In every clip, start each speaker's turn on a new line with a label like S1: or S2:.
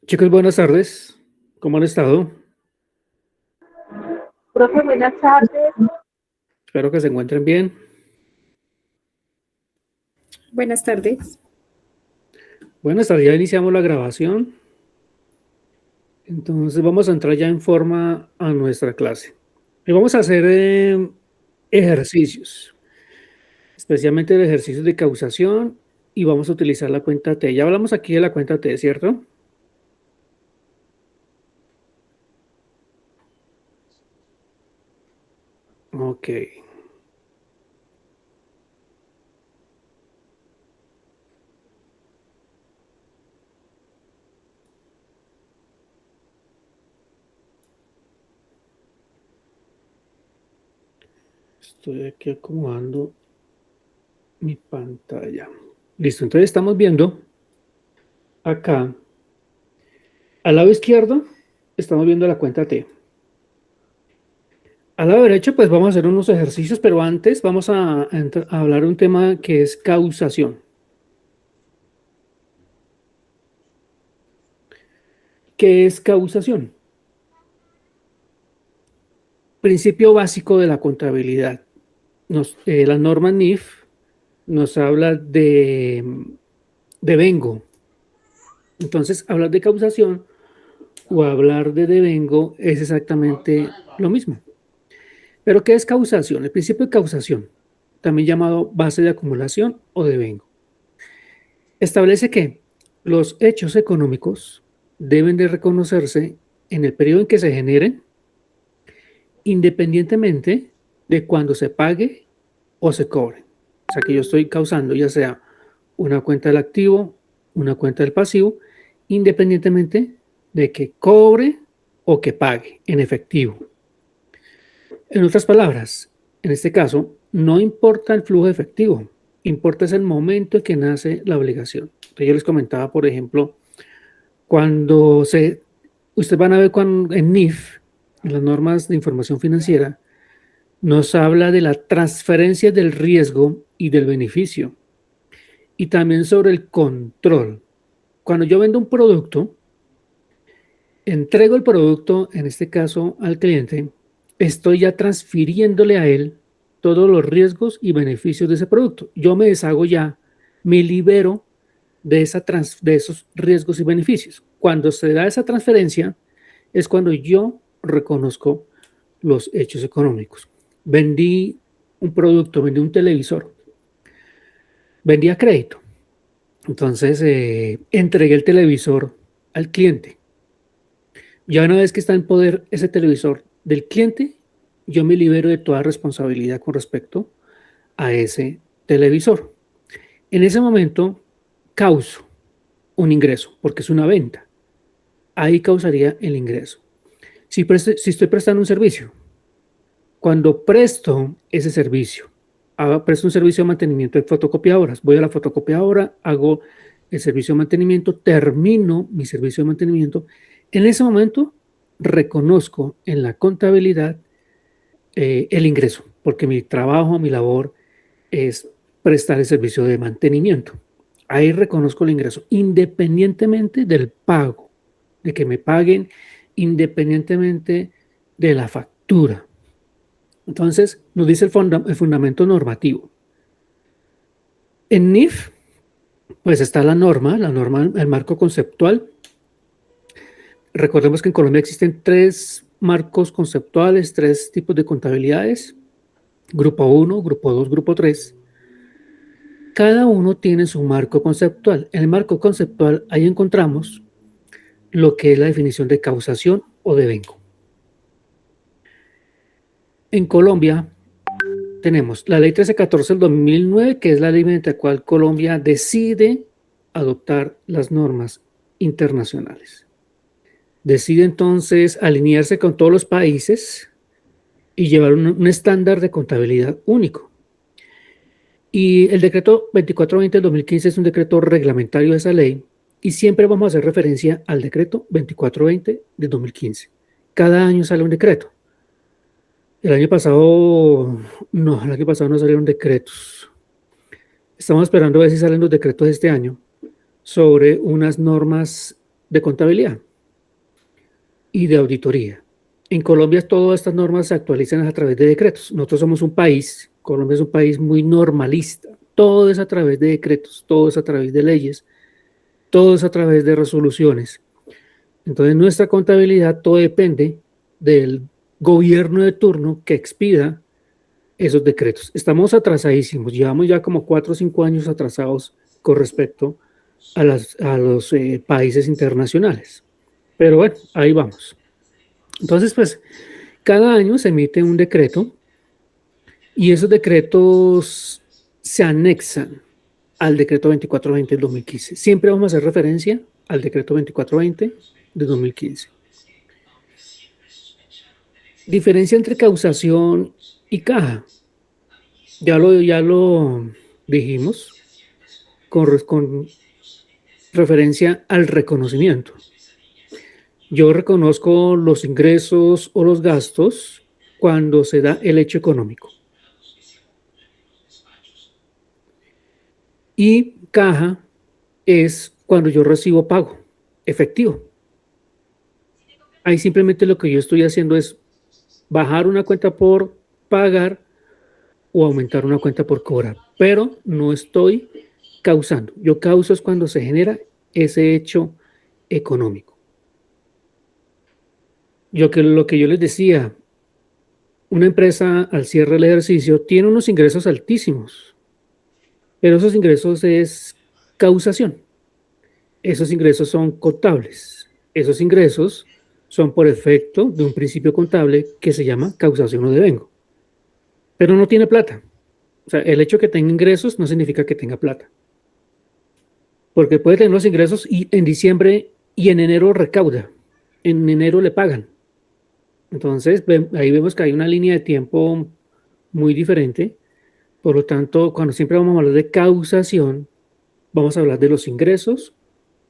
S1: Chicos, buenas tardes. ¿Cómo han estado?
S2: Profe, buenas tardes.
S1: Espero que se encuentren bien.
S3: Buenas tardes.
S1: Buenas tardes, ya iniciamos la grabación. Entonces vamos a entrar ya en forma a nuestra clase. Y vamos a hacer ejercicios, especialmente el ejercicio de causación y vamos a utilizar la cuenta T. Ya hablamos aquí de la cuenta T, ¿cierto? Ok. Estoy aquí acomodando mi pantalla. Listo, entonces estamos viendo acá, al lado izquierdo, estamos viendo la cuenta T. Al lado derecho, pues vamos a hacer unos ejercicios, pero antes vamos a hablar de un tema que es causación. ¿Qué es causación? Principio básico de la contabilidad. La norma NIF nos habla de devengo. Entonces, hablar de causación o hablar de devengo es exactamente lo mismo. ¿Pero qué es causación? El principio de causación, también llamado base de acumulación o devengo, establece que los hechos económicos deben de reconocerse en el periodo en que se generen, independientemente de cuando se pague o se cobre. O sea que yo estoy causando ya sea una cuenta del activo, una cuenta del pasivo, independientemente de que cobre o que pague en efectivo. En otras palabras, en este caso, no importa el flujo efectivo, importa es el momento en que nace la obligación. Entonces yo les comentaba, por ejemplo, ustedes van a ver en NIF, en las normas de información financiera, nos habla de la transferencia del riesgo y del beneficio y también sobre el control. Cuando yo vendo un producto, entrego el producto, en este caso al cliente, estoy ya transfiriéndole a él todos los riesgos y beneficios de ese producto. Yo me deshago ya, me libero de esos riesgos y beneficios. Cuando se da esa transferencia es cuando yo reconozco los hechos económicos. Vendí un producto, vendí un televisor, vendí a crédito. Entonces entregué el televisor al cliente. Ya una vez que está en poder ese televisor del cliente, yo me libero de toda responsabilidad con respecto a ese televisor. En ese momento causo un ingreso, porque es una venta. Ahí causaría el ingreso. Si estoy prestando un servicio, cuando presto ese servicio, presto un servicio de mantenimiento de fotocopiadoras, voy a la fotocopiadora, hago el servicio de mantenimiento, termino mi servicio de mantenimiento, en ese momento reconozco en la contabilidad el ingreso, porque mi trabajo, mi labor es prestar el servicio de mantenimiento. Ahí reconozco el ingreso, independientemente del pago, de que me paguen, independientemente de la factura. Entonces, nos dice el fundamento normativo. En NIF, pues está la norma, el marco conceptual. Recordemos que en Colombia existen tres marcos conceptuales, tres tipos de contabilidades, grupo 1, grupo 2, grupo 3. Cada uno tiene su marco conceptual. En el marco conceptual ahí encontramos lo que es la definición de causación o devengo. En Colombia tenemos la ley 1314 del 2009, que es la ley mediante la cual Colombia decide adoptar las normas internacionales. Decide entonces alinearse con todos los países y llevar un estándar de contabilidad único. Y el decreto 2420 del 2015 es un decreto reglamentario de esa ley y siempre vamos a hacer referencia al decreto 2420 del 2015. Cada año sale un decreto. El año pasado no salieron decretos. Estamos esperando a ver si salen los decretos de este año sobre unas normas de contabilidad y de auditoría. En Colombia todas estas normas se actualizan a través de decretos. Nosotros somos un país, Colombia es un país muy normalista. Todo es a través de decretos, todo es a través de leyes, todo es a través de resoluciones. Entonces nuestra contabilidad todo depende del gobierno de turno que expida esos decretos. Estamos atrasadísimos, llevamos ya como 4 o 5 años atrasados con respecto a los países internacionales. Pero bueno, ahí vamos. Entonces, pues, cada año se emite un decreto y esos decretos se anexan al decreto 2420 del 2015. Siempre vamos a hacer referencia al decreto 2420 del 2015. Diferencia entre causación y caja. Ya lo dijimos con referencia al reconocimiento. Yo reconozco los ingresos o los gastos cuando se da el hecho económico. Y caja es cuando yo recibo pago efectivo. Ahí simplemente lo que yo estoy haciendo es bajar una cuenta por pagar o aumentar una cuenta por cobrar, pero no estoy causando. Yo causo es cuando se genera ese hecho económico. Lo que yo les decía, una empresa al cierre del ejercicio tiene unos ingresos altísimos, pero esos ingresos es causación. Esos ingresos son contables. Esos ingresos son por efecto de un principio contable que se llama causación o devengo. Pero no tiene plata. O sea, el hecho de que tenga ingresos no significa que tenga plata. Porque puede tener los ingresos y en diciembre y en enero recauda. En enero le pagan. Entonces, ahí vemos que hay una línea de tiempo muy diferente. Por lo tanto, cuando siempre vamos a hablar de causación, vamos a hablar de los ingresos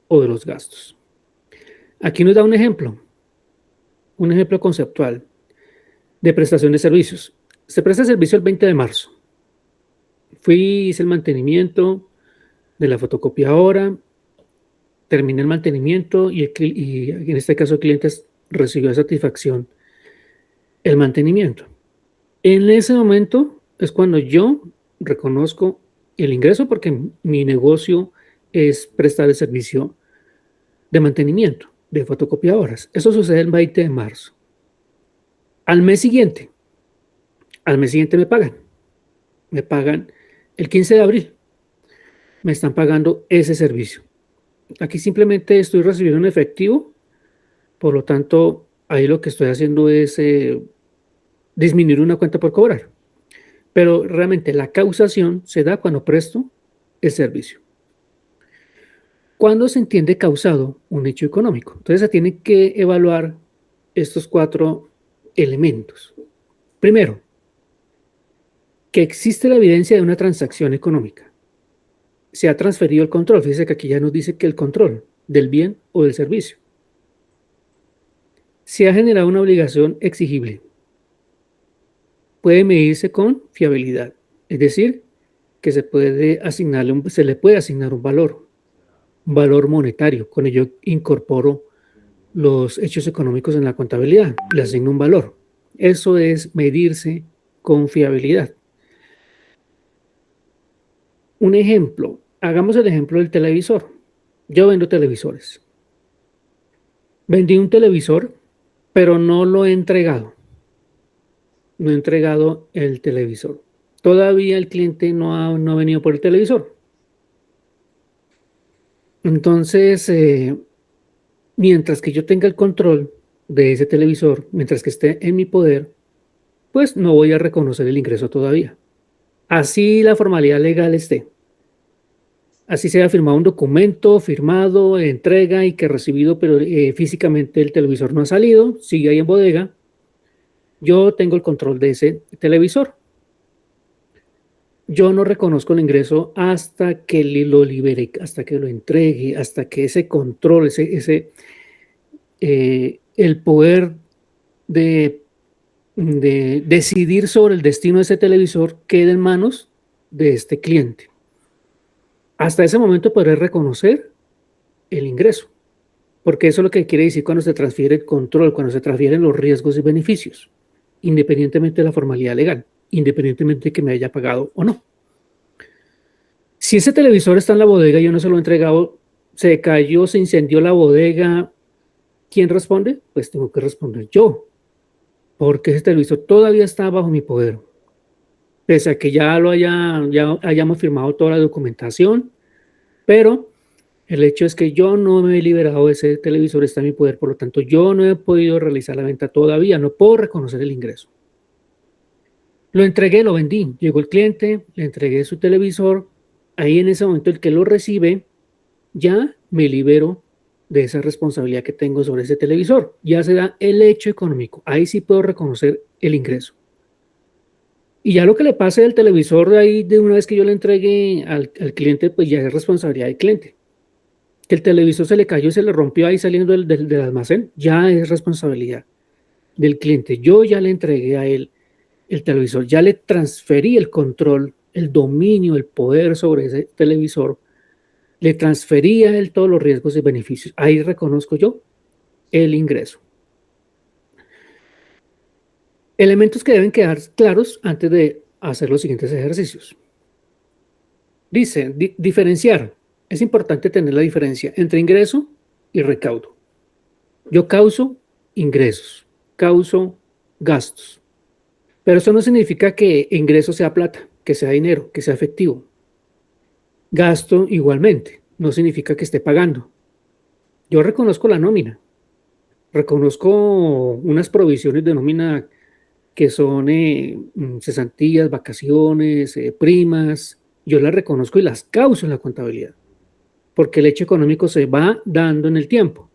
S1: o de los gastos. Aquí nos da un ejemplo conceptual de prestación de servicios. Se presta servicio el 20 de marzo. Hice el mantenimiento de la fotocopiadora, terminé el mantenimiento y en este caso el cliente recibió a satisfacción el mantenimiento. En ese momento es cuando yo reconozco el ingreso porque mi negocio es prestar el servicio de mantenimiento de fotocopiadoras. Eso sucede el 20 de marzo. Al mes siguiente me pagan el 15 de abril, me están pagando ese servicio. Aquí simplemente estoy recibiendo un efectivo, por lo tanto, ahí lo que estoy haciendo es disminuir una cuenta por cobrar. Pero realmente la causación se da cuando presto el servicio. ¿Cuándo se entiende causado un hecho económico? Entonces se tiene que evaluar estos 4 elementos. Primero, que existe la evidencia de una transacción económica. Se ha transferido el control. Fíjese que aquí ya nos dice que el control del bien o del servicio. Se ha generado una obligación exigible. Puede medirse con fiabilidad, es decir, que se le puede asignar un valor monetario. Con ello incorporo los hechos económicos en la contabilidad, le asigno un valor. Eso es medirse con fiabilidad. Un ejemplo, hagamos el ejemplo del televisor. Yo vendo televisores. Vendí un televisor, pero no lo he entregado. No he entregado el televisor. Todavía el cliente no ha venido por el televisor. Entonces, mientras que yo tenga el control de ese televisor, mientras que esté en mi poder, pues no voy a reconocer el ingreso todavía. Así la formalidad legal esté. Así se ha firmado un documento, firmado, entrega y que recibido, pero físicamente el televisor no ha salido, sigue ahí en bodega. Yo tengo el control de ese televisor. Yo no reconozco el ingreso hasta que lo libere, hasta que lo entregue, hasta que ese control, el poder de decidir sobre el destino de ese televisor quede en manos de este cliente. Hasta ese momento podré reconocer el ingreso. porque eso es lo que quiere decir cuando se transfiere el control, cuando se transfieren los riesgos y beneficios, independientemente de la formalidad legal, independientemente de que me haya pagado o no. Si ese televisor está en la bodega y yo no se lo he entregado, se cayó, se incendió la bodega, ¿quién responde? Pues tengo que responder yo, porque ese televisor todavía está bajo mi poder. Pese a que ya hayamos firmado toda la documentación, pero el hecho es que yo no me he liberado de ese televisor, está en mi poder, por lo tanto yo no he podido realizar la venta todavía, no puedo reconocer el ingreso. Lo entregué, lo vendí, llegó el cliente, le entregué su televisor, ahí en ese momento el que lo recibe, ya me libero de esa responsabilidad que tengo sobre ese televisor, ya se da el hecho económico, ahí sí puedo reconocer el ingreso. Y ya lo que le pase del televisor de ahí, de una vez que yo le entregue al cliente, pues ya es responsabilidad del cliente. Que el televisor se le cayó y se le rompió ahí saliendo del almacén, ya es responsabilidad del cliente. Yo ya le entregué a él el televisor, ya le transferí el control, el dominio, el poder sobre ese televisor, le transferí a él todos los riesgos y beneficios. Ahí reconozco yo el ingreso. Elementos que deben quedar claros antes de hacer los siguientes ejercicios. Dice, diferenciar. Es importante tener la diferencia entre ingreso y recaudo. Yo causo ingresos, causo gastos. Pero eso no significa que ingreso sea plata, que sea dinero, que sea efectivo. Gasto igualmente, no significa que esté pagando. Yo reconozco la nómina, reconozco unas provisiones de nómina que son cesantías, vacaciones, primas. Yo las reconozco y las causo en la contabilidad, porque el hecho económico se va dando en el tiempo.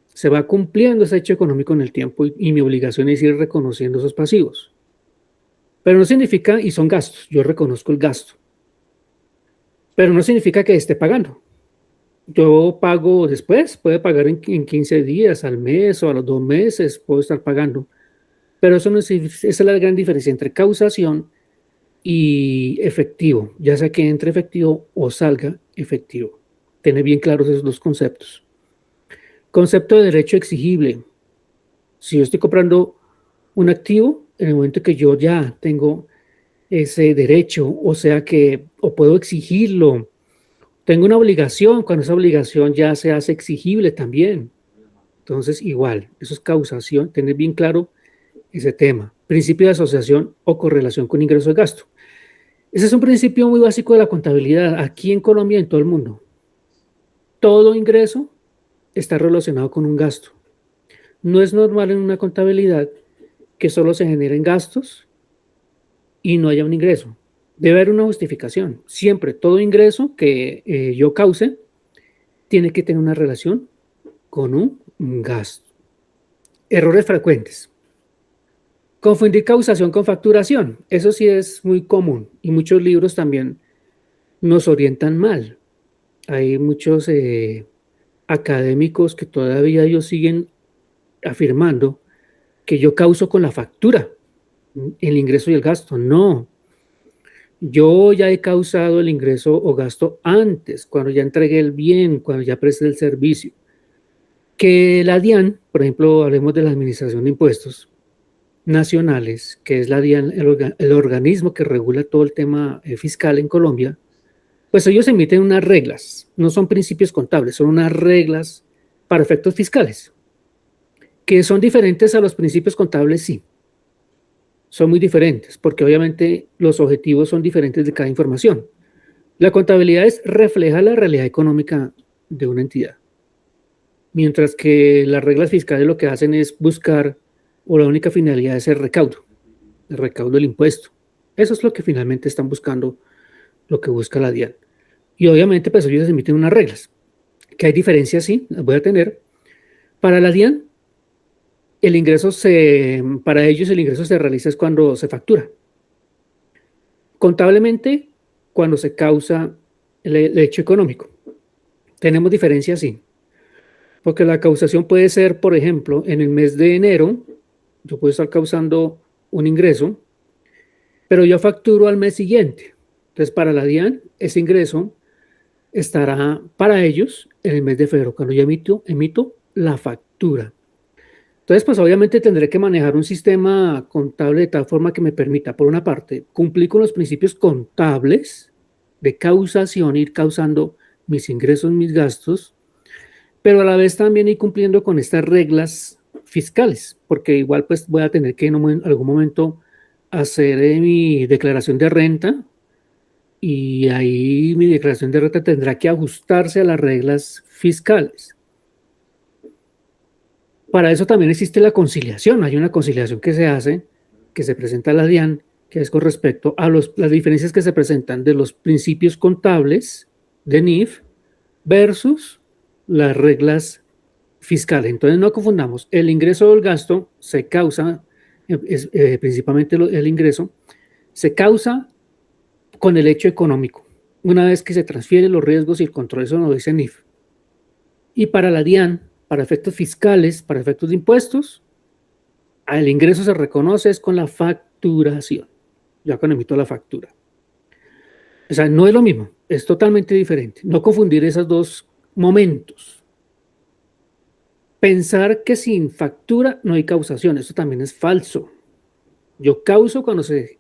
S1: Se va cumpliendo ese hecho económico en el tiempo y mi obligación es ir reconociendo esos pasivos. Pero no significa, y son gastos, yo reconozco el gasto, pero no significa que esté pagando. Yo pago después, puede pagar en 15 días, al mes o a los 2 meses, puedo estar pagando. Pero eso no es, esa es la gran diferencia entre causación y efectivo, ya sea que entre efectivo o salga efectivo. Tener bien claros esos dos conceptos. Concepto de derecho exigible. Si yo estoy comprando un activo, en el momento que yo ya tengo ese derecho, o sea que o puedo exigirlo, tengo una obligación, cuando esa obligación ya se hace exigible también. Entonces, igual, eso es causación, tener bien claro ese tema. Principio de asociación o correlación con ingreso y gasto. Ese es un principio muy básico de la contabilidad aquí en Colombia y en todo el mundo. Todo ingreso está relacionado con un gasto. No es normal en una contabilidad que solo se generen gastos y no haya un ingreso. Debe haber una justificación. Siempre todo ingreso que yo cause tiene que tener una relación con un gasto. Errores frecuentes. Confundir causación con facturación. Eso sí es muy común y muchos libros también nos orientan mal. Hay muchos académicos que todavía ellos siguen afirmando que yo causo con la factura el ingreso y el gasto. No, yo ya he causado el ingreso o gasto antes, cuando ya entregué el bien, cuando ya presté el servicio. Que la DIAN, por ejemplo, hablemos de la Administración de Impuestos Nacionales, que es la DIAN, el organismo que regula todo el tema fiscal en Colombia, pues ellos emiten unas reglas, no son principios contables, son unas reglas para efectos fiscales, que son diferentes a los principios contables, sí. Son muy diferentes, porque obviamente los objetivos son diferentes de cada información. La contabilidad refleja la realidad económica de una entidad, mientras que las reglas fiscales lo que hacen es buscar, o la única finalidad es el recaudo del impuesto. Eso es lo que finalmente están buscando, lo que busca la DIAN. Y obviamente pues ellos emiten unas reglas, que hay diferencias, sí, las voy a tener. Para la DIAN, para ellos el ingreso se realiza es cuando se factura. Contablemente, cuando se causa el hecho económico. Tenemos diferencias, sí. Porque la causación puede ser, por ejemplo, en el mes de enero, yo puedo estar causando un ingreso, pero yo facturo al mes siguiente. Entonces, para la DIAN, ese ingreso estará para ellos en el mes de febrero, cuando yo emito la factura. Entonces, pues obviamente tendré que manejar un sistema contable de tal forma que me permita, por una parte, cumplir con los principios contables de causación, ir causando mis ingresos, mis gastos, pero a la vez también ir cumpliendo con estas reglas fiscales, porque igual pues voy a tener que en algún momento hacer mi declaración de renta y ahí mi declaración de renta tendrá que ajustarse a las reglas fiscales. Para eso también existe la conciliación. Hay una conciliación que se hace, que se presenta a la DIAN, que es con respecto a las diferencias que se presentan de los principios contables de NIF versus las reglas fiscales. Entonces no confundamos, el ingreso o el gasto se causa, principalmente el ingreso, se causa con el hecho económico, una vez que se transfieren los riesgos y el control, eso nos dice NIF. Y para la DIAN, para efectos fiscales, para efectos de impuestos, el ingreso se reconoce es con la facturación, ya cuando emito la factura. O sea, no es lo mismo, es totalmente diferente. No confundir esos dos momentos. Pensar que sin factura no hay causación, eso también es falso. Yo causo cuando se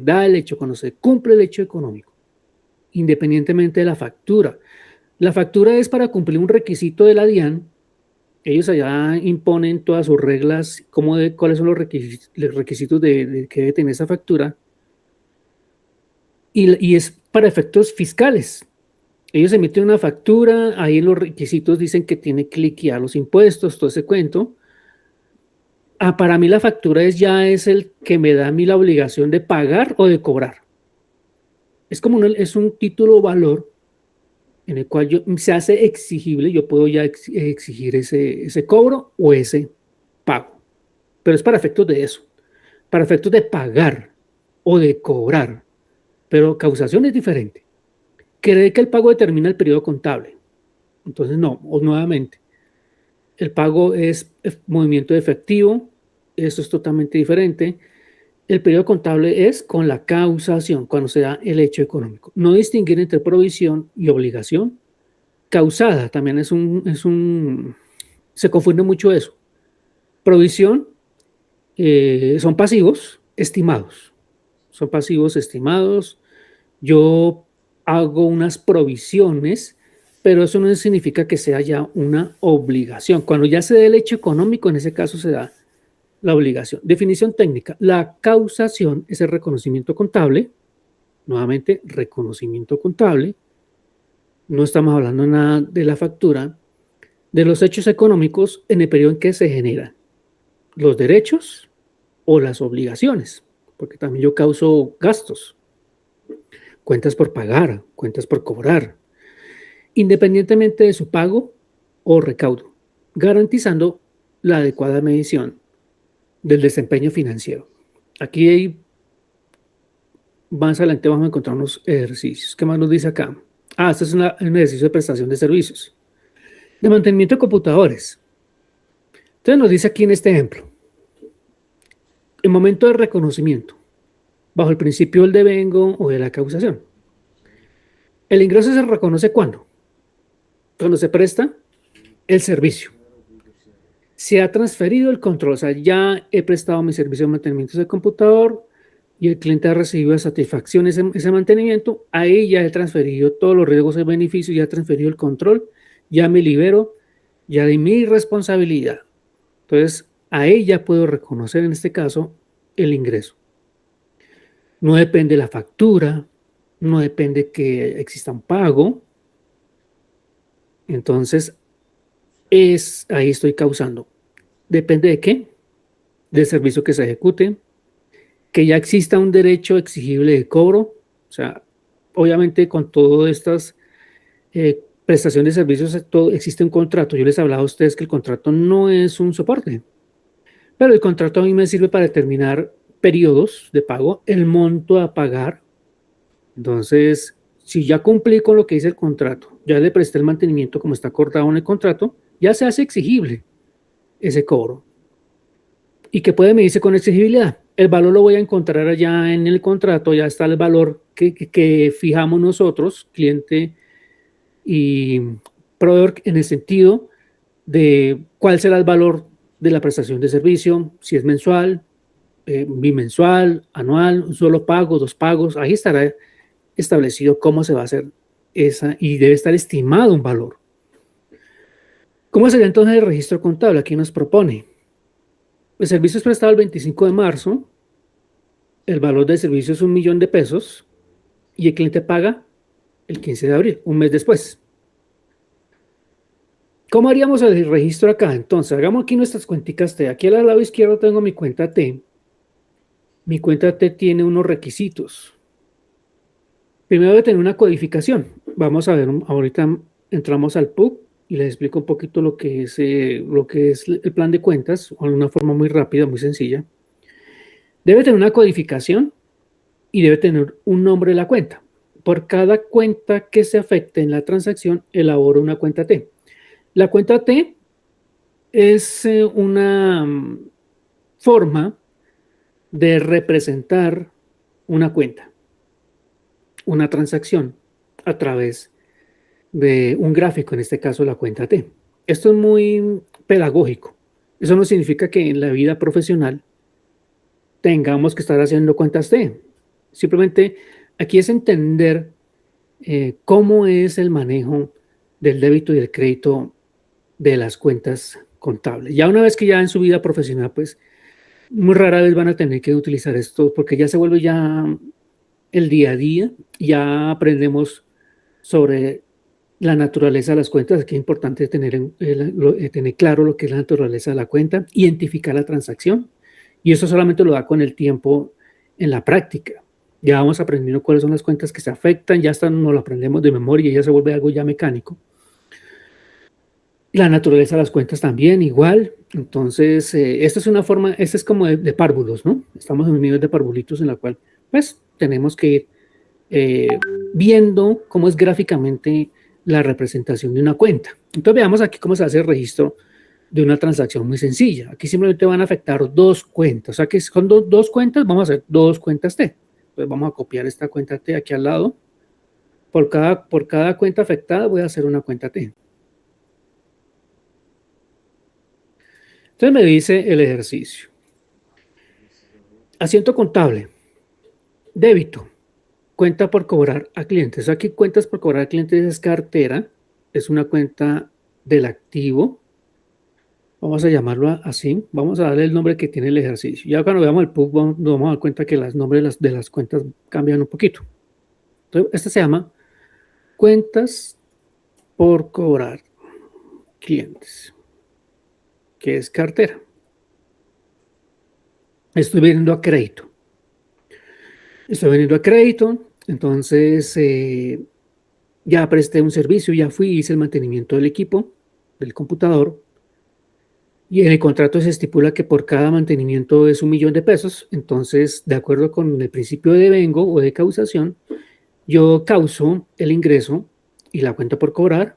S1: da el hecho, cuando se cumple el hecho económico, independientemente de la factura. La factura es para cumplir un requisito de la DIAN. Ellos allá imponen todas sus reglas, cuáles son los requisitos de que debe tener esa factura. Y es para efectos fiscales. Ellos emiten una factura, ahí en los requisitos dicen que tiene que liquidar los impuestos, todo ese cuento. Para mí la factura ya es el que me da a mí la obligación de pagar o de cobrar. Es como es un título o valor en el cual se hace exigible, yo puedo ya exigir ese cobro o ese pago. Pero es para efectos de eso, para efectos de pagar o de cobrar. Pero causación es diferente. Cree que el pago determina el periodo contable. Entonces no, o nuevamente, el pago es movimiento de efectivo, esto es totalmente diferente. El periodo contable es con la causación, cuando se da el hecho económico. No distinguir entre provisión y obligación. Causada también se confunde mucho eso. Provisión son pasivos estimados. Son pasivos estimados. Yo hago unas provisiones, pero eso no significa que sea ya una obligación. Cuando ya se da el hecho económico, en ese caso se da la obligación. Definición técnica. La causación es el reconocimiento contable. Nuevamente, reconocimiento contable. No estamos hablando nada de la factura, de los hechos económicos en el periodo en que se generan los derechos o las obligaciones, porque también yo causo gastos, cuentas por pagar, cuentas por cobrar, independientemente de su pago o recaudo, garantizando la adecuada medición del desempeño financiero. Aquí más adelante vamos a encontrar unos ejercicios. ¿Qué más nos dice acá? Este es un ejercicio de prestación de servicios. De mantenimiento de computadores. Entonces nos dice aquí en este ejemplo. El momento de reconocimiento, bajo el principio del devengo o de la causación. El ingreso se reconoce ¿cuándo? Cuando se presta el servicio. Se ha transferido el control, o sea, ya he prestado mi servicio de mantenimiento del computador y el cliente ha recibido a satisfacción ese mantenimiento, ahí ya he transferido todos los riesgos y beneficios, ya he transferido el control, ya me libero, ya de mi responsabilidad. Entonces, ahí ya puedo reconocer en este caso el ingreso. No depende de la factura, no depende que exista un pago. Entonces, ahí estoy causando. ¿Depende de qué? Del servicio que se ejecute, que ya exista un derecho exigible de cobro. O sea, obviamente con todas estas prestaciones de servicios existe un contrato. Yo les hablaba a ustedes que el contrato no es un soporte, pero el contrato a mí me sirve para determinar periodos de pago, el monto a pagar. Entonces, si ya cumplí con lo que dice el contrato, ya le presté el mantenimiento como está acordado en el contrato, ya se hace exigible ese cobro. ¿Y qué puede medirse con exigibilidad? El valor lo voy a encontrar allá en el contrato, ya está el valor que fijamos nosotros, cliente y proveedor, en el sentido de cuál será el valor de la prestación de servicio, si es mensual, bimensual, anual, un solo pago, dos pagos. Ahí estará establecido cómo se va a hacer esa y debe estar estimado un valor. ¿Cómo sería entonces el registro contable? Aquí nos propone. El servicio es prestado el 25 de marzo, el valor del servicio es 1.000.000 de pesos y el cliente paga el 15 de abril, un mes después. ¿Cómo haríamos el registro acá? Entonces, hagamos aquí nuestras cuenticas T. Aquí al lado izquierdo tengo mi cuenta T. Mi cuenta T tiene unos requisitos. Primero debe tener una codificación. Vamos a ver, ahorita entramos al PUC y les explico un poquito lo que es el plan de cuentas, de una forma muy rápida, muy sencilla. Debe tener una codificación y debe tener un nombre de la cuenta. Por cada cuenta que se afecte en la transacción, elaboro una cuenta T. La cuenta T es una forma de representar una cuenta, una transacción, a través de un gráfico, en este caso la cuenta T. Esto es muy pedagógico. Eso no significa que en la vida profesional tengamos que estar haciendo cuentas T. Simplemente aquí es entender cómo es el manejo del débito y del crédito de las cuentas contables. Ya una vez que ya en su vida profesional, pues muy rara vez van a tener que utilizar esto porque ya se vuelve ya el día a día, ya aprendemos sobre la naturaleza de las cuentas. Aquí es importante tener claro lo que es la naturaleza de la cuenta, identificar la transacción, y eso solamente lo da con el tiempo en la práctica. Ya vamos aprendiendo cuáles son las cuentas que se afectan, ya hasta nos lo aprendemos de memoria y ya se vuelve algo ya mecánico. La naturaleza de las cuentas también, igual. Entonces, esta es una forma, esta es como de párvulos, ¿no? Estamos en un nivel de parvulitos en la cual, pues, tenemos que ir viendo cómo es gráficamente la representación de una cuenta. Entonces, veamos aquí cómo se hace el registro de una transacción muy sencilla. Aquí simplemente van a afectar dos cuentas. O sea, que son dos cuentas, vamos a hacer dos cuentas T. Entonces, vamos a copiar esta cuenta T aquí al lado. Por cada cuenta afectada voy a hacer una cuenta T. Entonces me dice el ejercicio. Asiento contable. Débito. Cuenta por cobrar a clientes. Aquí cuentas por cobrar a clientes es cartera. Es una cuenta del activo. Vamos a llamarlo así. Vamos a darle el nombre que tiene el ejercicio. Ya cuando veamos el PUC nos vamos a dar cuenta que los nombres de las cuentas cambian un poquito. Entonces, esta se llama cuentas por cobrar clientes, que es cartera. Estoy vendiendo a crédito. Entonces ya presté un servicio, ya fui, hice el mantenimiento del equipo, del computador, y en el contrato se estipula que por cada mantenimiento es 1.000.000 de pesos. Entonces, de acuerdo con el principio de devengo o de causación, yo causo el ingreso y la cuenta por cobrar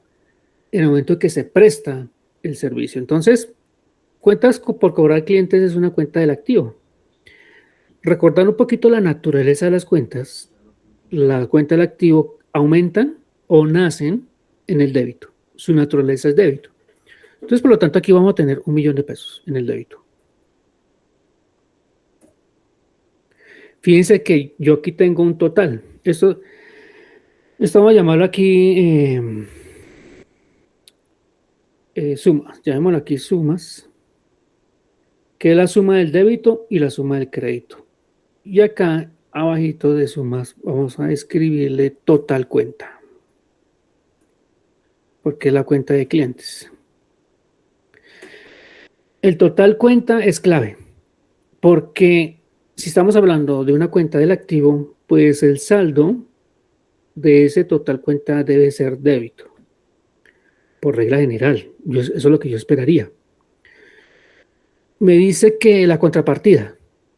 S1: en el momento que se presta el servicio. Entonces, cuentas por cobrar clientes es una cuenta del activo. Recordando un poquito la naturaleza de las cuentas del activo aumentan o nacen en el débito. Su naturaleza es débito. Entonces, por lo tanto, aquí vamos a tener 1.000.000 de pesos en el débito. Fíjense que yo aquí tengo un total. Esto vamos a llamarlo aquí sumas. Llamémoslo aquí sumas, que es la suma del débito y la suma del crédito. Y acá, abajito de sumas, vamos a escribirle total cuenta, porque es la cuenta de clientes. El total cuenta es clave, porque si estamos hablando de una cuenta del activo, pues el saldo de ese total cuenta debe ser débito, por regla general. Eso es lo que yo esperaría. Me dice que la contrapartida.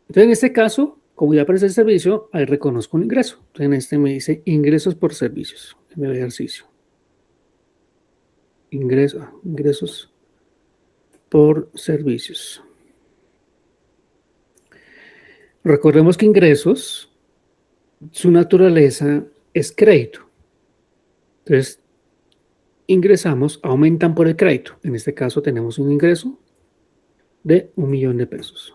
S1: Entonces, en este caso, como ya aparece el servicio, ahí reconozco un ingreso. Entonces, en este me dice ingresos por servicios, en el ejercicio. Ingresos por servicios. Recordemos que ingresos, su naturaleza es crédito. Entonces, ingresamos aumentan por el crédito. En este caso tenemos un ingreso de 1.000.000 de pesos.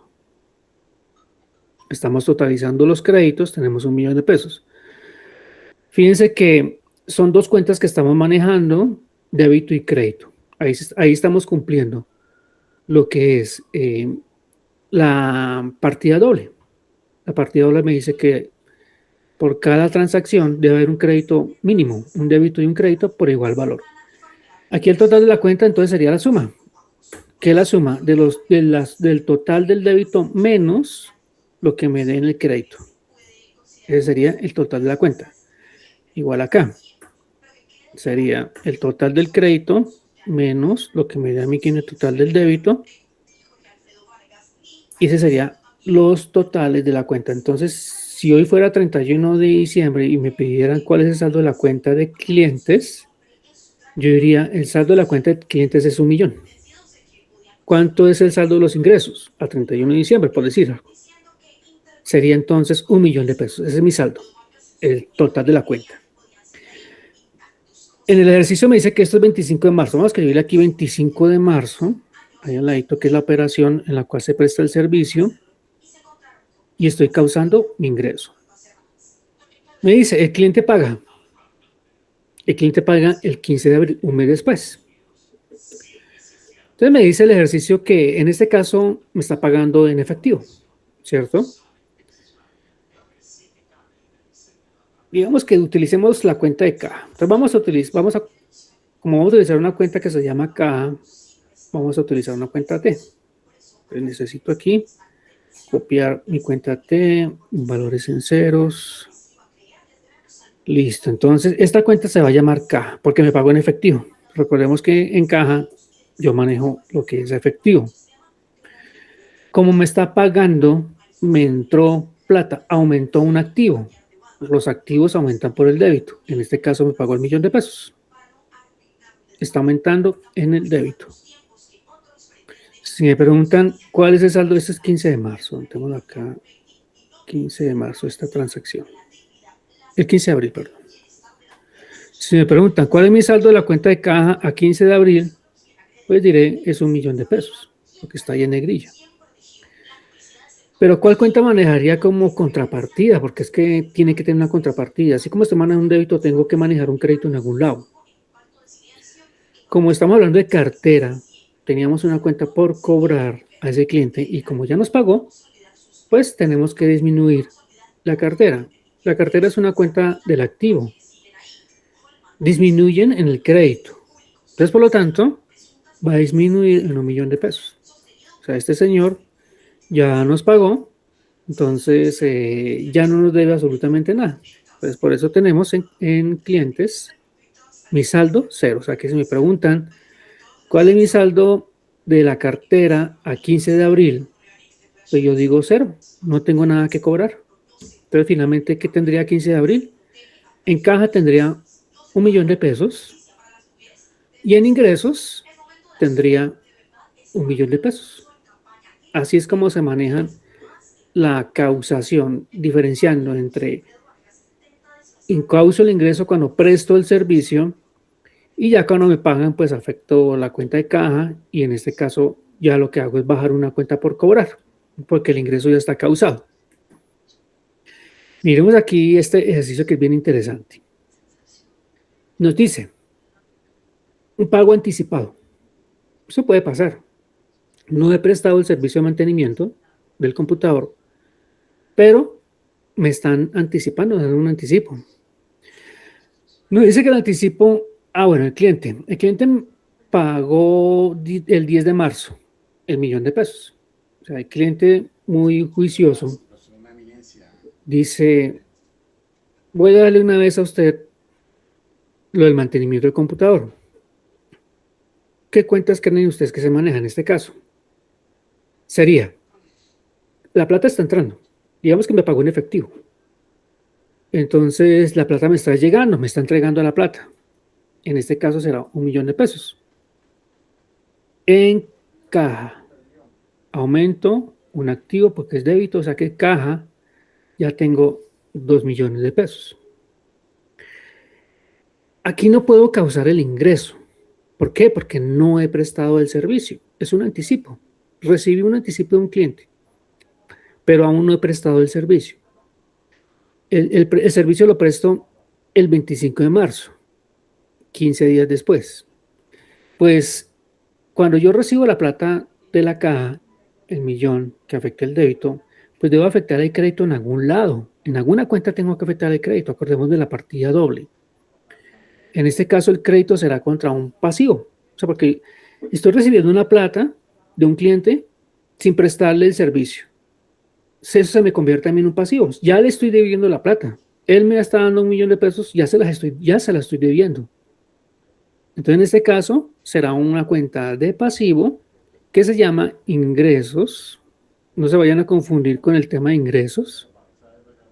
S1: Estamos totalizando los créditos, tenemos 1.000.000 de pesos. Fíjense que son dos cuentas que estamos manejando, débito y crédito. Ahí estamos cumpliendo lo que es la partida doble. La partida doble me dice que por cada transacción debe haber un crédito mínimo, un débito y un crédito por igual valor. Aquí el total de la cuenta entonces sería la suma. ¿Qué es la suma? Del total del débito menos lo que me dé en el crédito. Ese sería el total de la cuenta. Igual acá. Sería el total del crédito menos lo que me dé a mí en el total del débito. Y ese sería los totales de la cuenta. Entonces, si hoy fuera 31 de diciembre y me pidieran cuál es el saldo de la cuenta de clientes, yo diría, el saldo de la cuenta de clientes es 1.000.000. ¿Cuánto es el saldo de los ingresos? A 31 de diciembre, por decir algo. Sería entonces 1.000.000 de pesos. Ese es mi saldo, el total de la cuenta. En el ejercicio me dice que esto es 25 de marzo. Vamos a escribirle aquí 25 de marzo. Ahí al ladito que es la operación en la cual se presta el servicio. Y estoy causando mi ingreso. Me dice, el cliente paga. El cliente paga el 15 de abril, un mes después. Entonces me dice el ejercicio que en este caso me está pagando en efectivo, ¿cierto? Digamos que utilicemos la cuenta de caja. Entonces como vamos a utilizar una cuenta que se llama caja, vamos a utilizar una cuenta T. Entonces necesito aquí copiar mi cuenta T, valores en ceros. Listo, entonces esta cuenta se va a llamar caja porque me pago en efectivo. Recordemos que en caja yo manejo lo que es efectivo. Como me está pagando, me entró plata, aumentó un activo. Los activos aumentan por el débito. En este caso me pagó el 1.000.000 de pesos. Está aumentando en el débito. Si me preguntan cuál es el saldo, este es 15 de marzo. Tengo acá 15 de marzo esta transacción. El 15 de abril, perdón. Si me preguntan cuál es mi saldo de la cuenta de caja a 15 de abril, pues diré es 1.000.000 de pesos, porque está ahí en negrilla. Pero ¿cuál cuenta manejaría como contrapartida? Porque es que tiene que tener una contrapartida. Así como estoy manejando un débito, tengo que manejar un crédito en algún lado. Como estamos hablando de cartera, teníamos una cuenta por cobrar a ese cliente y como ya nos pagó, pues tenemos que disminuir la cartera. La cartera es una cuenta del activo. Disminuyen en el crédito. Entonces, por lo tanto, va a disminuir en 1.000.000 de pesos. O sea, este señor ya nos pagó, entonces ya no nos debe absolutamente nada. Entonces, por eso tenemos en clientes mi saldo cero. O sea, que si me preguntan cuál es mi saldo de la cartera a 15 de abril, pues yo digo cero, no tengo nada que cobrar. Entonces, finalmente, ¿qué tendría 15 de abril? En caja tendría 1.000.000 de pesos y en ingresos tendría 1.000.000 de pesos. Así es como se maneja la causación, diferenciando entre incauso el ingreso cuando presto el servicio y ya cuando me pagan, pues afecto la cuenta de caja y en este caso ya lo que hago es bajar una cuenta por cobrar, porque el ingreso ya está causado. Miremos aquí este ejercicio que es bien interesante. Nos dice, un pago anticipado. Eso puede pasar. No he prestado el servicio de mantenimiento del computador, pero me están anticipando, dando un anticipo. Nos dice que el anticipo, bueno, el cliente pagó el 10 de marzo el 1.000.000 de pesos. O sea, el cliente muy juicioso dice, voy a darle una vez a usted lo del mantenimiento del computador. ¿Qué cuentas creen ustedes que se manejan en este caso? Sería, la plata está entrando, digamos que me pagó en efectivo. Entonces la plata me está llegando, me está entregando la plata. En este caso será 1.000.000 de pesos. En caja, aumento un activo porque es débito, o sea que caja ya tengo 2.000.000 de pesos. Aquí no puedo causar el ingreso. ¿Por qué? Porque no he prestado el servicio. Es un anticipo. Recibí un anticipo de un cliente, pero aún no he prestado el servicio. El servicio lo presto el 25 de marzo, 15 días después. Pues cuando yo recibo la plata de la caja, el millón que afecta el débito, pues debo afectar el crédito en algún lado. En alguna cuenta tengo que afectar el crédito. Acordemos de la partida doble. En este caso, el crédito será contra un pasivo. O sea, porque estoy recibiendo una plata de un cliente sin prestarle el servicio. Eso se me convierte a mí en un pasivo. Ya le estoy debiendo la plata. Él me está dando 1 millón de pesos, ya se la estoy debiendo. Entonces, en este caso, será una cuenta de pasivo que se llama ingresos. No se vayan a confundir con el tema de ingresos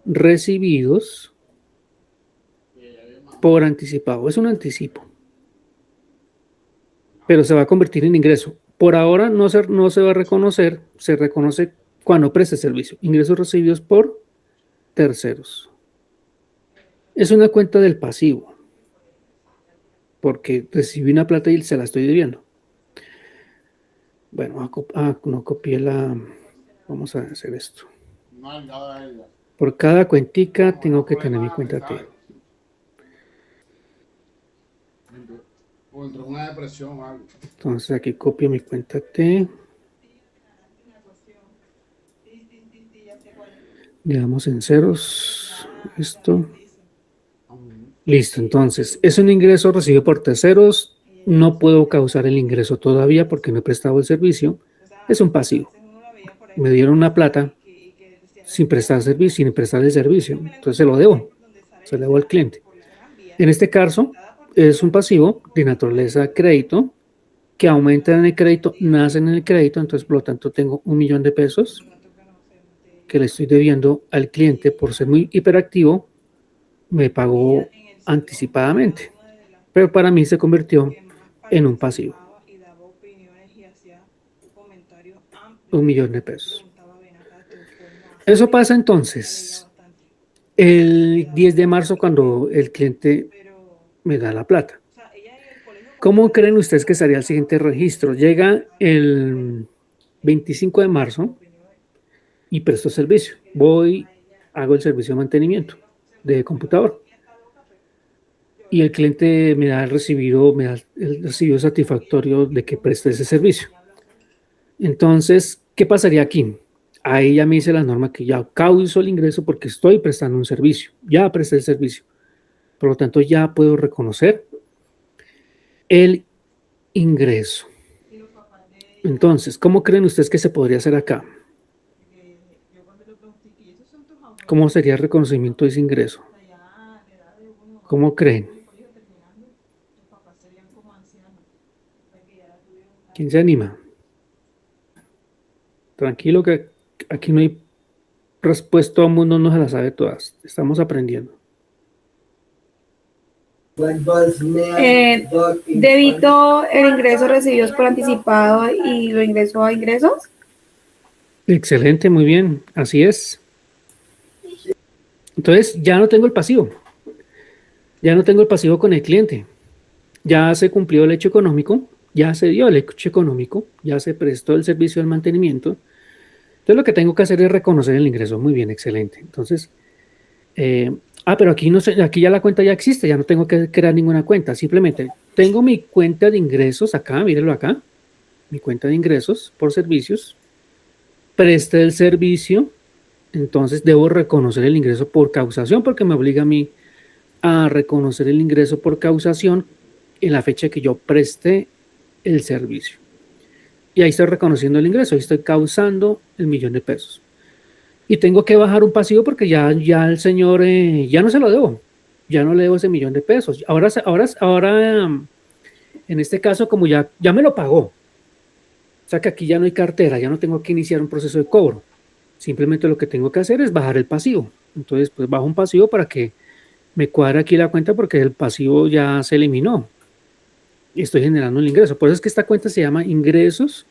S1: recibidos por anticipado. Es un anticipo, pero se va a convertir en ingreso. Por ahora no se va a reconocer, se reconoce cuando preste servicio. Ingresos recibidos por terceros. Es una cuenta del pasivo, porque recibí una plata y se la estoy debiendo. Bueno, no copié la... Vamos a hacer esto. Por cada cuentica tengo que tener mi cuenta T.
S4: O entró en una depresión o algo.
S1: Entonces aquí copio mi cuenta T. Le damos en ceros. Esto. Listo, entonces, es un ingreso recibido por terceros. No puedo causar el ingreso todavía porque no he prestado el servicio. Es un pasivo. Me dieron una plata sin prestar servicio, sin prestar el servicio. Entonces se lo debo. Se lo debo al cliente. En este caso, es un pasivo de naturaleza crédito que aumenta en el crédito, nace en el crédito. Entonces, por lo tanto, tengo 1 millón de pesos que le estoy debiendo al cliente por ser muy hiperactivo. Me pagó anticipadamente, pero para mí se convirtió en un pasivo. 1 millón de pesos. Eso pasa entonces el 10 de marzo cuando el cliente me da la plata. ¿Cómo creen ustedes que sería el siguiente registro? Llega el 25 de marzo y presto servicio. Voy, hago el servicio de mantenimiento de computador. Y el cliente me da el recibido satisfactorio de que preste ese servicio. Entonces, ¿qué pasaría aquí? Ahí ya me dice la norma que ya causo el ingreso porque estoy prestando un servicio. Ya presté el servicio. Por lo tanto, ya puedo reconocer el ingreso. Entonces, ¿cómo creen ustedes que se podría hacer acá? ¿Cómo sería el reconocimiento de ese ingreso? ¿Cómo creen? ¿Quién se anima? Tranquilo que aquí no hay respuesta, todo el mundo no se la sabe todas. Estamos aprendiendo.
S3: Debito el ingreso recibidos por anticipado y lo ingreso a ingresos.
S1: Excelente, muy bien, así es. Entonces ya no tengo el pasivo. Ya no tengo el pasivo con el cliente. Ya se cumplió el hecho económico, ya se dio el hecho económico, ya se prestó el servicio del mantenimiento. Entonces lo que tengo que hacer es reconocer el ingreso. Muy bien, excelente. Entonces, pero aquí no sé, aquí ya la cuenta ya existe, ya no tengo que crear ninguna cuenta. Simplemente tengo mi cuenta de ingresos acá, mírenlo acá, mi cuenta de ingresos por servicios. Presté el servicio, entonces debo reconocer el ingreso por causación porque me obliga a mí a reconocer el ingreso por causación en la fecha que yo presté el servicio. Y ahí estoy reconociendo el ingreso, ahí estoy causando el 1 millón de pesos. Y tengo que bajar un pasivo porque ya el señor ya no se lo debo, ya no le debo ese 1 millón de pesos. Ahora en este caso, como ya me lo pagó, o sea que aquí ya no hay cartera, ya no tengo que iniciar un proceso de cobro. Simplemente lo que tengo que hacer es bajar el pasivo. Entonces, pues bajo un pasivo para que me cuadre aquí la cuenta porque el pasivo ya se eliminó. Y estoy generando el ingreso. Por eso es que esta cuenta se llama ingresos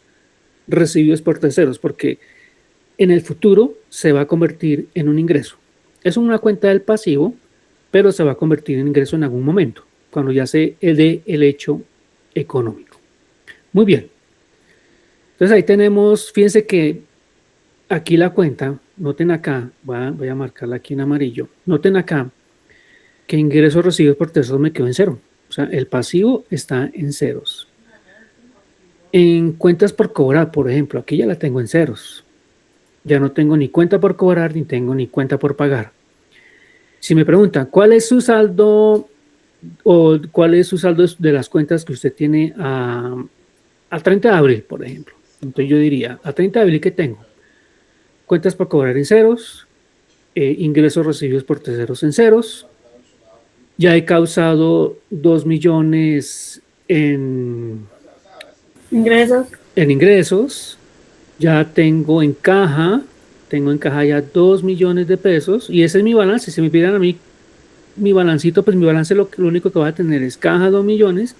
S1: recibidos por terceros, porque en el futuro se va a convertir en un ingreso. Es una cuenta del pasivo, pero se va a convertir en ingreso en algún momento, cuando ya se dé el hecho económico. Muy bien. Entonces ahí tenemos, fíjense que aquí la cuenta, noten acá, voy a marcarla aquí en amarillo, noten acá que ingresos recibidos por terceros me quedó en cero. O sea, el pasivo está en ceros. En cuentas por cobrar, por ejemplo, aquí ya la tengo en ceros. Ya no tengo ni cuenta por cobrar, ni tengo ni cuenta por pagar. Si me preguntan, ¿cuál es su saldo o cuál es su saldo de las cuentas que usted tiene a 30 de abril, por ejemplo? Entonces yo diría, a 30 de abril, ¿qué tengo? Cuentas por cobrar en ceros, ingresos recibidos por terceros en ceros. Ya he causado 2 millones
S3: Ingresos.
S1: en ingresos. Ya tengo en caja ya 2 millones de pesos y ese es mi balance. Si me pidieran a mí mi balancito, pues mi balance lo único que va a tener es caja 2 millones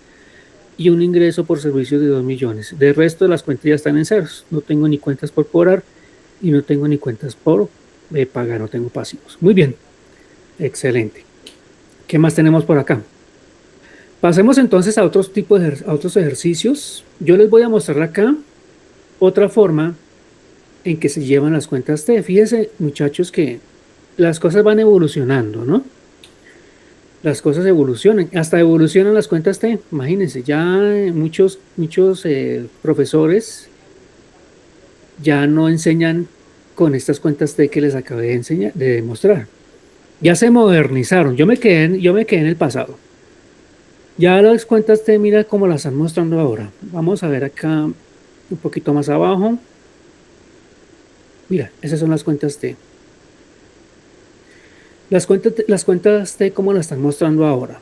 S1: y un ingreso por servicios de 2 millones. De resto de las cuentas ya están en ceros. No tengo ni cuentas por cobrar y no tengo ni cuentas por pagar, no tengo pasivos. Muy bien, excelente. ¿Qué más tenemos por acá? Pasemos entonces a otros tipos a otros ejercicios. Yo les voy a mostrar acá otra forma en que se llevan las cuentas T. Fíjense, muchachos, que las cosas van evolucionando, ¿no? Las cosas evolucionan, hasta evolucionan las cuentas T. Imagínense, ya muchos profesores ya no enseñan con estas cuentas T que les acabé de enseñar, de demostrar. Ya se modernizaron. Yo me quedé en el pasado. Ya las cuentas T, mira cómo las están mostrando ahora. Vamos a ver acá un poquito más abajo. Mira, esas son las cuentas T. Las cuentas T, ¿cómo las están mostrando ahora?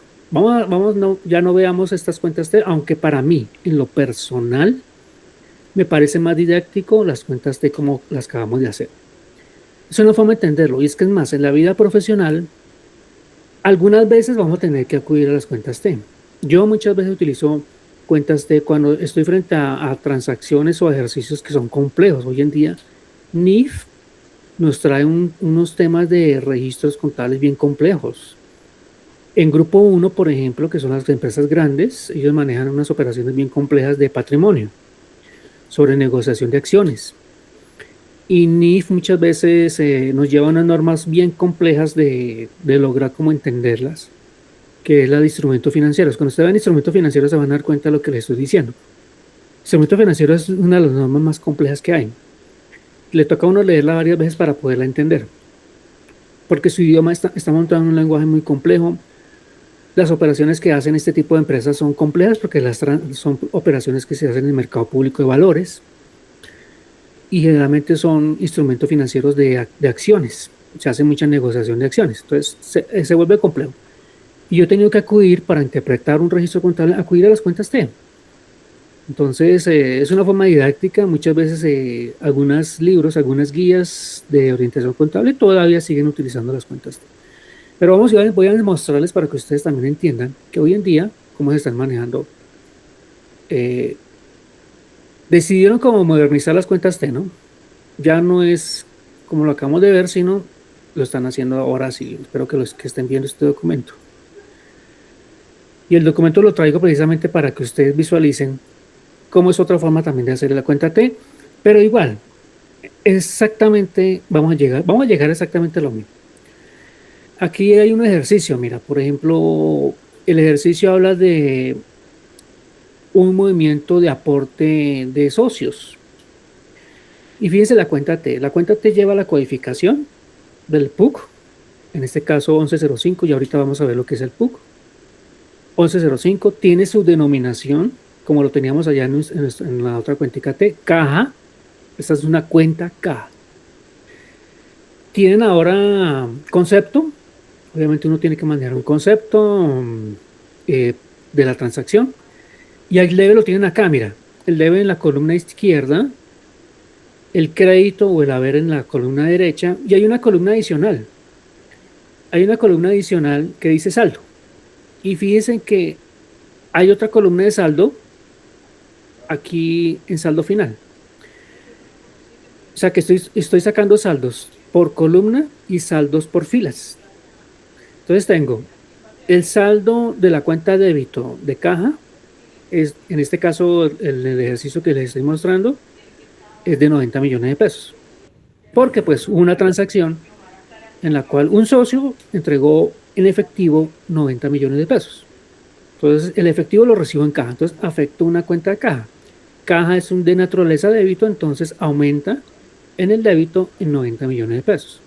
S1: Ya no veamos estas cuentas T, aunque para mí, en lo personal, me parece más didáctico las cuentas T como las acabamos de hacer. Es una forma de entenderlo, y es que es más, en la vida profesional, algunas veces vamos a tener que acudir a las cuentas T. Yo muchas veces utilizo cuentas T cuando estoy frente a transacciones o ejercicios que son complejos. Hoy en día, NIF nos trae unos temas de registros contables bien complejos. En grupo 1, por ejemplo, que son las empresas grandes, ellos manejan unas operaciones bien complejas de patrimonio, sobre negociación de acciones. Y NIF muchas veces nos lleva a unas normas bien complejas de lograr cómo entenderlas, que es la de instrumentos financieros. Cuando ustedes ven instrumentos financieros se van a dar cuenta de lo que les estoy diciendo. Instrumento financiero es una de las normas más complejas que hay. Le toca a uno leerla varias veces para poderla entender, porque su idioma está montado en un lenguaje muy complejo. Las operaciones que hacen este tipo de empresas son complejas porque son operaciones que se hacen en el mercado público de valores y generalmente son instrumentos financieros de acciones. Se hace mucha negociación de acciones, entonces se vuelve complejo. Y yo he tenido que acudir para interpretar un registro contable, acudir a las cuentas T. Entonces, es una forma didáctica. Muchas veces algunos libros, algunas guías de orientación contable todavía siguen utilizando las cuentas T. Pero voy a mostrarles para que ustedes también entiendan que hoy en día, cómo se están manejando. Decidieron como modernizar las cuentas T, ¿no? Ya no es como lo acabamos de ver, sino lo están haciendo ahora sí. Espero que los que estén viendo este documento. Y el documento lo traigo precisamente para que ustedes visualicen cómo es otra forma también de hacer la cuenta T, pero igual, exactamente, vamos a llegar exactamente a lo mismo. Aquí hay un ejercicio, mira, por ejemplo, el ejercicio habla de un movimiento de aporte de socios. Y fíjense la cuenta T lleva la codificación del PUC, en este caso 1105, y ahorita vamos a ver lo que es el PUC. 1105 tiene su denominación, como lo teníamos allá en la otra cuentica T, caja. Esta es una cuenta caja. Tienen ahora concepto. Obviamente uno tiene que manejar un concepto de la transacción. Y el debe lo tienen acá, mira. El debe en la columna izquierda, el crédito o el haber en la columna derecha, y hay una columna adicional. Hay una columna adicional que dice saldo. Y fíjense que hay otra columna de saldo aquí en saldo final. O sea que estoy sacando saldos por columna y saldos por filas. Entonces tengo el saldo de la cuenta de débito de caja es, en este caso, el ejercicio que les estoy mostrando es de 90 millones de pesos. Porque pues hubo una transacción en la cual un socio entregó en efectivo 90 millones de pesos. Entonces, el efectivo lo recibo en caja, entonces afecto una cuenta de caja. Caja es un de naturaleza débito, entonces aumenta en el débito en 90 millones de pesos.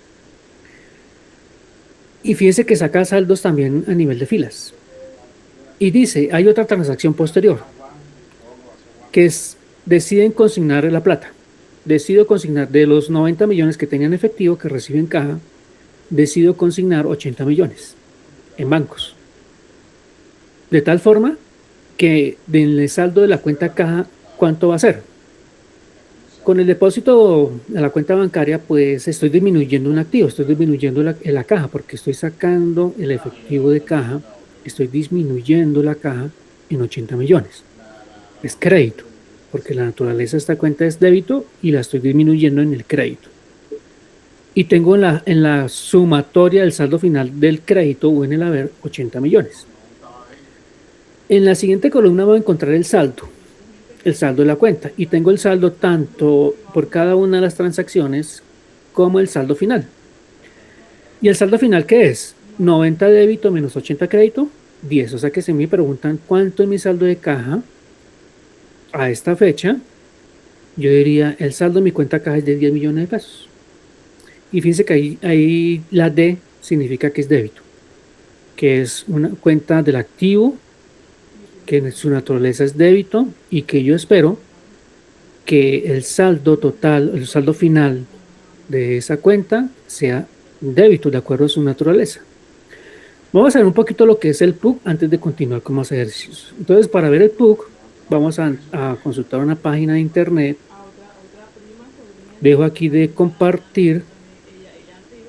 S1: Y fíjese que saca saldos también a nivel de filas. Y dice, hay otra transacción posterior, que es, deciden consignar la plata. Decido consignar de los 90 millones que tenían efectivo que reciben en caja, decido consignar 80 millones en bancos. De tal forma que del saldo de la cuenta caja, ¿cuánto va a ser? Con el depósito de la cuenta bancaria, pues estoy disminuyendo un activo, estoy disminuyendo la caja, porque estoy sacando el efectivo de caja, estoy disminuyendo la caja en 80 millones. Es crédito, porque la naturaleza de esta cuenta es débito y la estoy disminuyendo en el crédito. Y tengo en la sumatoria del saldo final del crédito o en el haber 80 millones. En la siguiente columna voy a encontrar el saldo de la cuenta, y tengo el saldo tanto por cada una de las transacciones como el saldo final. ¿Y el saldo final qué es? 90 débito menos 80 crédito, 10. O sea que si me preguntan cuánto es mi saldo de caja a esta fecha, yo diría el saldo de mi cuenta caja es de 10 millones de pesos. Y fíjense que ahí la D significa que es débito, que es una cuenta del activo, que su naturaleza es débito, y que yo espero que el saldo total, el saldo final de esa cuenta sea débito de acuerdo a su naturaleza. Vamos a ver un poquito lo que es el PUC antes de continuar con más ejercicios. Entonces, para ver el PUC, vamos a consultar una página de internet. Dejo aquí de compartir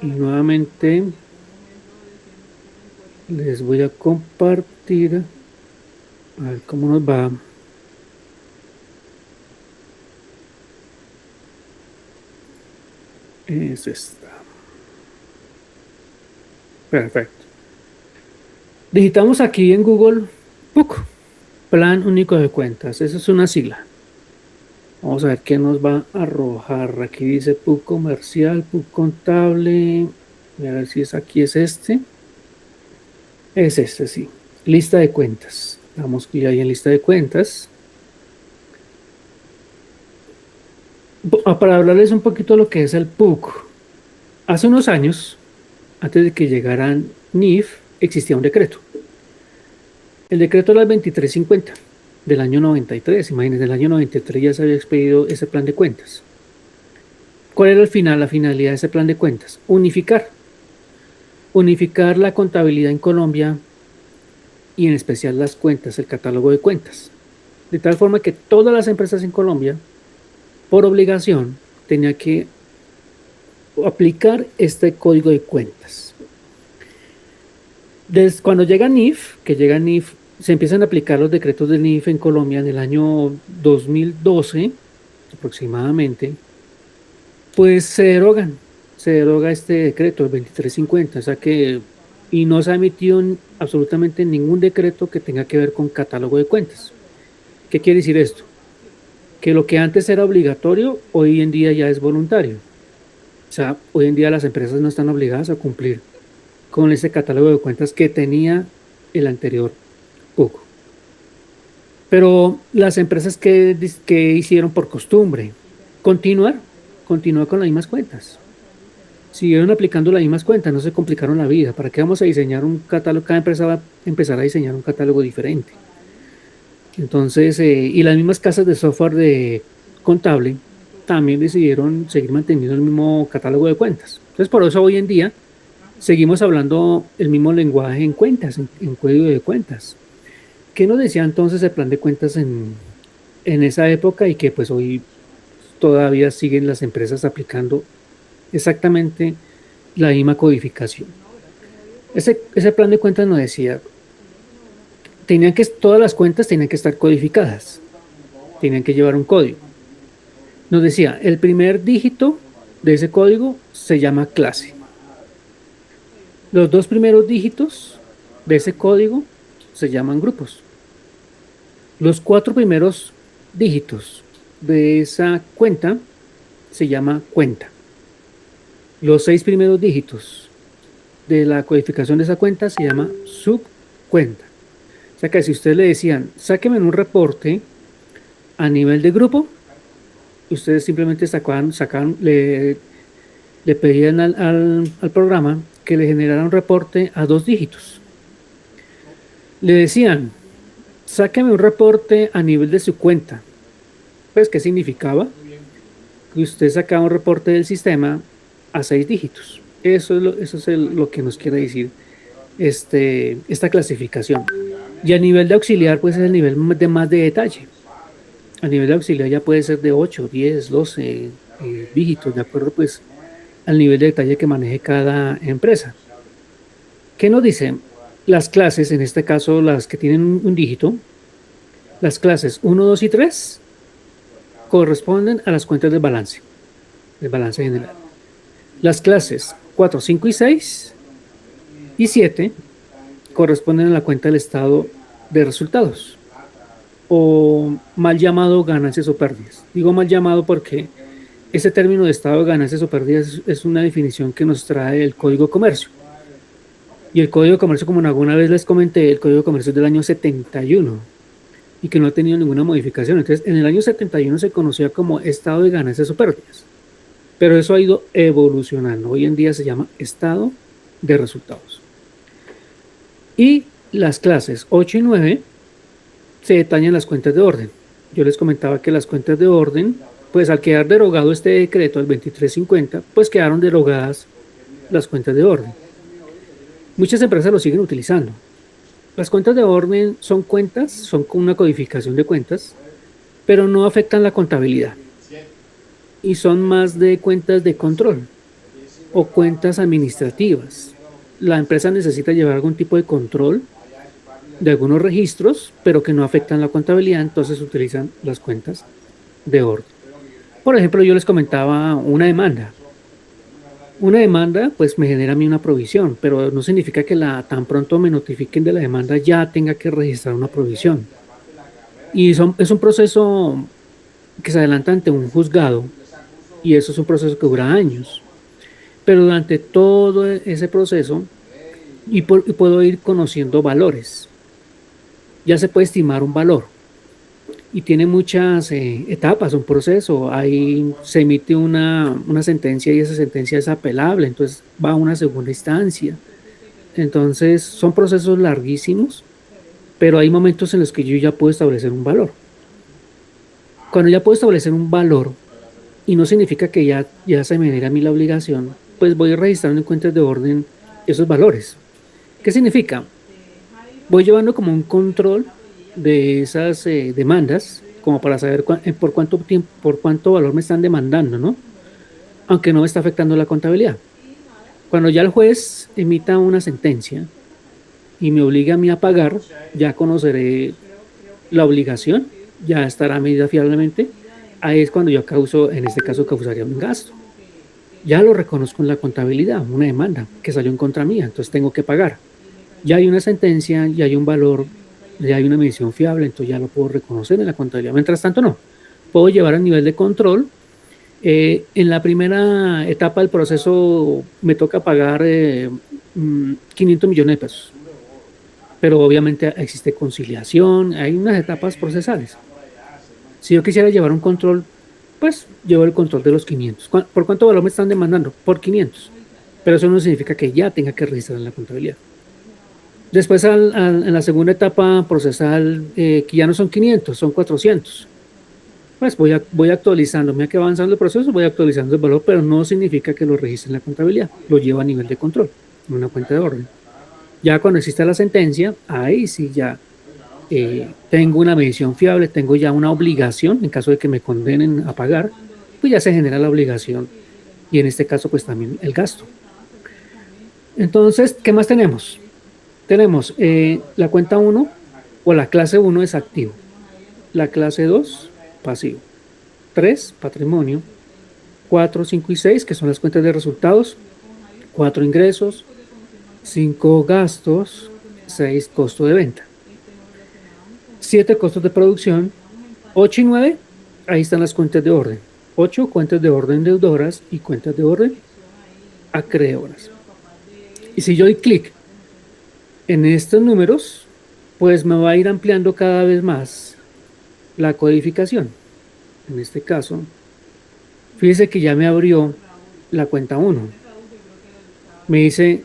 S1: y nuevamente les voy a compartir. A ver cómo nos va. Es esta. Perfecto. Digitamos aquí en Google PUC, Plan Único de Cuentas. Esa es una sigla. Vamos a ver qué nos va a arrojar. Aquí dice PUC comercial, PUC contable. Voy a ver si es aquí, es este. Es este, sí. Lista de cuentas. Damos clic ahí en lista de cuentas. Para hablarles un poquito de lo que es el PUC. Hace unos años, antes de que llegaran NIF, existía un decreto. El decreto era el 2350 del año 93. Imagínense, del año 93 ya se había expedido ese plan de cuentas. ¿Cuál era el final, la finalidad de ese plan de cuentas? Unificar la contabilidad en Colombia y en especial las cuentas, el catálogo de cuentas. De tal forma que todas las empresas en Colombia, por obligación, tenían que aplicar este código de cuentas. Desde cuando llega NIF, se empiezan a aplicar los decretos del NIF en Colombia en el año 2012 aproximadamente, pues se deroga este decreto, el 2350, o sea que, y no se ha emitido absolutamente ningún decreto que tenga que ver con catálogo de cuentas. ¿Qué quiere decir esto? Que lo que antes era obligatorio, hoy en día ya es voluntario. O sea, hoy en día las empresas no están obligadas a cumplir con ese catálogo de cuentas que tenía el anterior PUC. Pero las empresas que hicieron por costumbre, continuar con las mismas cuentas. Siguieron aplicando las mismas cuentas, no se complicaron la vida. ¿Para qué vamos a diseñar un catálogo? Cada empresa va a empezar a diseñar un catálogo diferente. Entonces, y las mismas casas de software de contable también decidieron seguir manteniendo el mismo catálogo de cuentas. Entonces, por eso hoy en día seguimos hablando el mismo lenguaje en cuentas, en código de cuentas. ¿Qué nos decía entonces el plan de cuentas en esa época y que pues hoy todavía siguen las empresas aplicando exactamente la misma codificación? Ese plan de cuentas nos decía, todas las cuentas tenían que estar codificadas, tenían que llevar un código. Nos decía, el primer dígito de ese código se llama clase. Los dos primeros dígitos de ese código se llaman grupos. Los 4 primeros dígitos de esa cuenta se llama cuenta. Los 6 primeros dígitos de la codificación de esa cuenta se llama subcuenta. O sea que si ustedes le decían, sáquenme un reporte a nivel de grupo, ustedes simplemente le pedían al programa que le generara un reporte a 2 dígitos. Le decían, sáqueme un reporte a nivel de su cuenta. Pues, ¿qué significaba? Que usted sacaba un reporte del sistema a 6 dígitos. Eso es lo que nos quiere decir esta clasificación. Y a nivel de auxiliar, pues es el nivel de más de detalle. A nivel de auxiliar ya puede ser de 8, 10, 12 dígitos, de acuerdo pues al nivel de detalle que maneje cada empresa. ¿Qué nos dicen? Las clases, en este caso las que tienen un dígito, las clases 1, 2 y 3 corresponden a las cuentas del balance general. Las clases 4, 5 y 6 y 7 corresponden a la cuenta del estado de resultados, o mal llamado ganancias o pérdidas. Digo mal llamado porque ese término de estado de ganancias o pérdidas es una definición que nos trae el Código de Comercio. Y el Código de Comercio, como alguna vez les comenté, el Código de Comercio es del año 71 y que no ha tenido ninguna modificación. Entonces, en el año 71 se conocía como estado de ganancias o pérdidas, pero eso ha ido evolucionando. Hoy en día se llama estado de resultados. Y las clases 8 y 9 se detallan las cuentas de orden. Yo les comentaba que las cuentas de orden, pues al quedar derogado este decreto, el 2350, pues quedaron derogadas las cuentas de orden. Muchas empresas lo siguen utilizando. Las cuentas de orden son cuentas, son una codificación de cuentas, pero no afectan la contabilidad. Y son más de cuentas de control o cuentas administrativas. La empresa necesita llevar algún tipo de control de algunos registros, pero que no afectan la contabilidad, entonces utilizan las cuentas de orden. Por ejemplo, yo les comentaba una demanda. Una demanda, pues me genera a mí una provisión, pero no significa que tan pronto me notifiquen de la demanda ya tenga que registrar una provisión. Y es un proceso que se adelanta ante un juzgado, y eso es un proceso que dura años. Pero durante todo ese proceso, puedo ir conociendo valores. Ya se puede estimar un valor. Y tiene muchas etapas, un proceso. Ahí se emite una sentencia y esa sentencia es apelable, entonces va a una segunda instancia. Entonces son procesos larguísimos, pero hay momentos en los que yo ya puedo establecer un valor. Cuando ya puedo establecer un valor, y no significa que ya se me diera a mí la obligación, pues voy registrando en cuentas de orden esos valores. ¿Qué significa? Voy llevando como un control de esas demandas, como para saber por cuánto valor me están demandando, ¿no? Aunque no me está afectando la contabilidad. Cuando ya el juez emita una sentencia y me obliga a mí a pagar, ya conoceré la obligación, ya estará medida fiablemente. Ahí es cuando yo en este caso causaría un gasto. Ya lo reconozco en la contabilidad, una demanda que salió en contra mía, entonces tengo que pagar. Ya hay una sentencia, ya hay un valor, ya hay una medición fiable, entonces ya lo puedo reconocer en la contabilidad. Mientras tanto, no. Puedo llevar a nivel de control. En la primera etapa del proceso me toca pagar 500 millones de pesos. Pero obviamente existe conciliación, hay unas etapas procesales. Si yo quisiera llevar un control, pues llevo el control de los 500. ¿Por cuánto valor me están demandando? Por 500. Pero eso no significa que ya tenga que registrar en la contabilidad. Después, en la segunda etapa procesal, que ya no son 500, son 400. Pues voy actualizando, me que avanzando el proceso, voy actualizando el valor, pero no significa que lo registre en la contabilidad, lo llevo a nivel de control, en una cuenta de orden. Ya cuando exista la sentencia, ahí sí ya tengo una medición fiable, tengo ya una obligación, en caso de que me condenen a pagar, pues ya se genera la obligación, y en este caso pues también el gasto. Entonces, ¿qué más tenemos? Tenemos la cuenta 1 o la clase 1 es activo, la clase 2 pasivo, 3 patrimonio, 4, 5 y 6 que son las cuentas de resultados, 4 ingresos, 5 gastos, 6 costo de venta. 7 costos de producción. 8 y 9, ahí están las cuentas de orden. 8 cuentas de orden deudoras y cuentas de orden acreedoras. Y si yo doy clic en estos números, pues me va a ir ampliando cada vez más la codificación. En este caso, fíjese que ya me abrió la cuenta 1. Me dice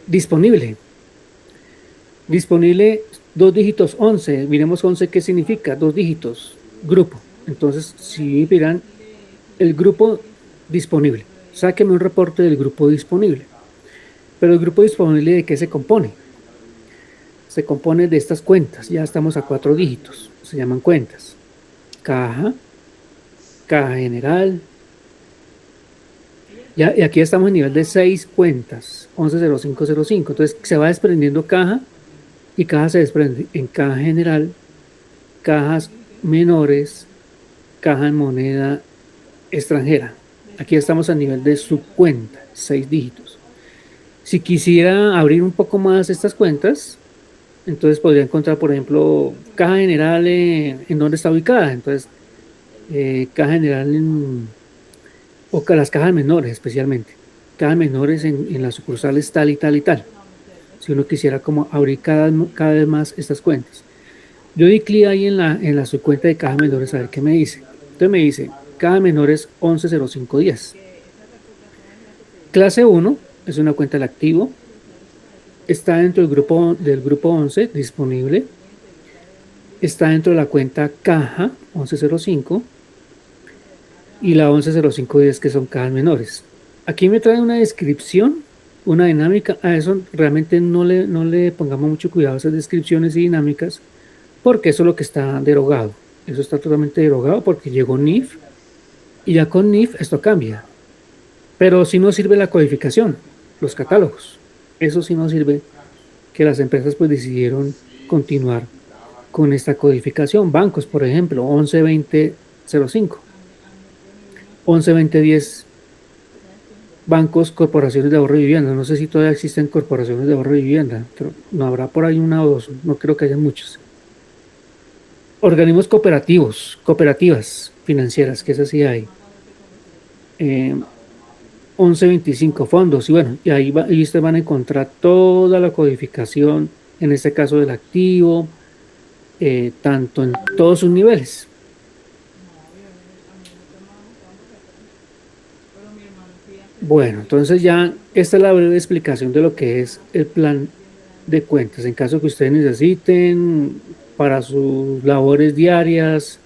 S1: disponible. Disponible 2 dígitos 11. Miremos 11 qué significa. 2 dígitos. Grupo. Entonces, si miran el grupo disponible, sáqueme un reporte del grupo disponible. Pero el grupo disponible, ¿de qué se compone? Se compone de estas cuentas. Ya estamos a 4 dígitos. Se llaman cuentas. Caja, caja general. Ya, y aquí estamos en nivel de 6 cuentas. 110505. Entonces se va desprendiendo caja y caja se desprende en caja general, cajas menores, caja en moneda extranjera. Aquí estamos a nivel de subcuenta, 6 dígitos. Si quisiera abrir un poco más estas cuentas, entonces podría encontrar, por ejemplo, caja general en dónde está ubicada. Entonces, caja general o las cajas menores especialmente. Cajas menores en las sucursales tal y tal y tal. Si uno quisiera como abrir cada vez más estas cuentas. Yo di clic ahí en la subcuenta de cajas menores a ver qué me dice. Entonces me dice, caja menores 110510. Clase 1 es una cuenta del activo. Está dentro del grupo 11 disponible. Está dentro de la cuenta caja 1105 y la 110510 que son cajas menores. Aquí me trae una descripción, una dinámica. A eso realmente no le pongamos mucho cuidado a esas descripciones y dinámicas, porque eso es lo que está derogado. Eso está totalmente derogado porque llegó NIF y ya con NIF esto cambia. Pero sí nos sirve la codificación, los catálogos. Eso sí nos sirve, que las empresas pues decidieron continuar con esta codificación. Bancos, por ejemplo, 112005, 112010, bancos, corporaciones de ahorro y vivienda. No sé si todavía existen corporaciones de ahorro y vivienda, pero no habrá por ahí una o dos, no creo que haya muchos. Organismos cooperativos, cooperativas financieras, que esas sí hay. 1125 fondos, y bueno, y ahí ustedes van a encontrar toda la codificación, en este caso del activo, tanto en todos sus niveles. Bueno, entonces ya esta es la breve explicación de lo que es el plan de cuentas. En caso que ustedes necesiten para sus labores diarias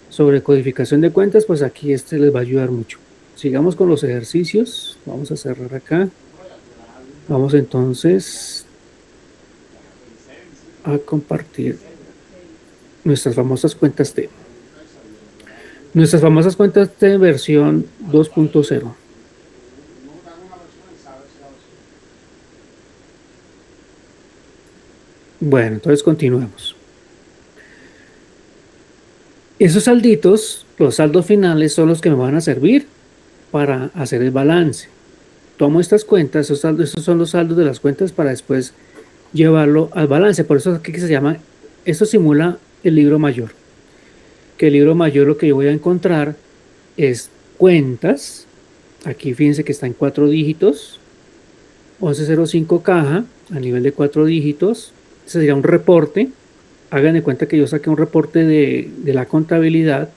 S1: sobre codificación de cuentas, pues aquí les va a ayudar mucho. Sigamos con los ejercicios. Vamos a cerrar acá. Vamos entonces a compartir nuestras famosas cuentas T. Nuestras famosas cuentas T versión 2.0. Bueno, entonces continuemos. Esos salditos, los saldos finales, son los que me van a servir para hacer el balance. Tomo estas cuentas, estos son los saldos de las cuentas para después llevarlo al balance. Por eso aquí se llama, esto simula el libro mayor. Que el libro mayor lo que yo voy a encontrar es cuentas. Aquí fíjense que está en 4 dígitos. 1105 caja a nivel de 4 dígitos. Ese sería un reporte. Hagan de cuenta que yo saqué un reporte de la contabilidad.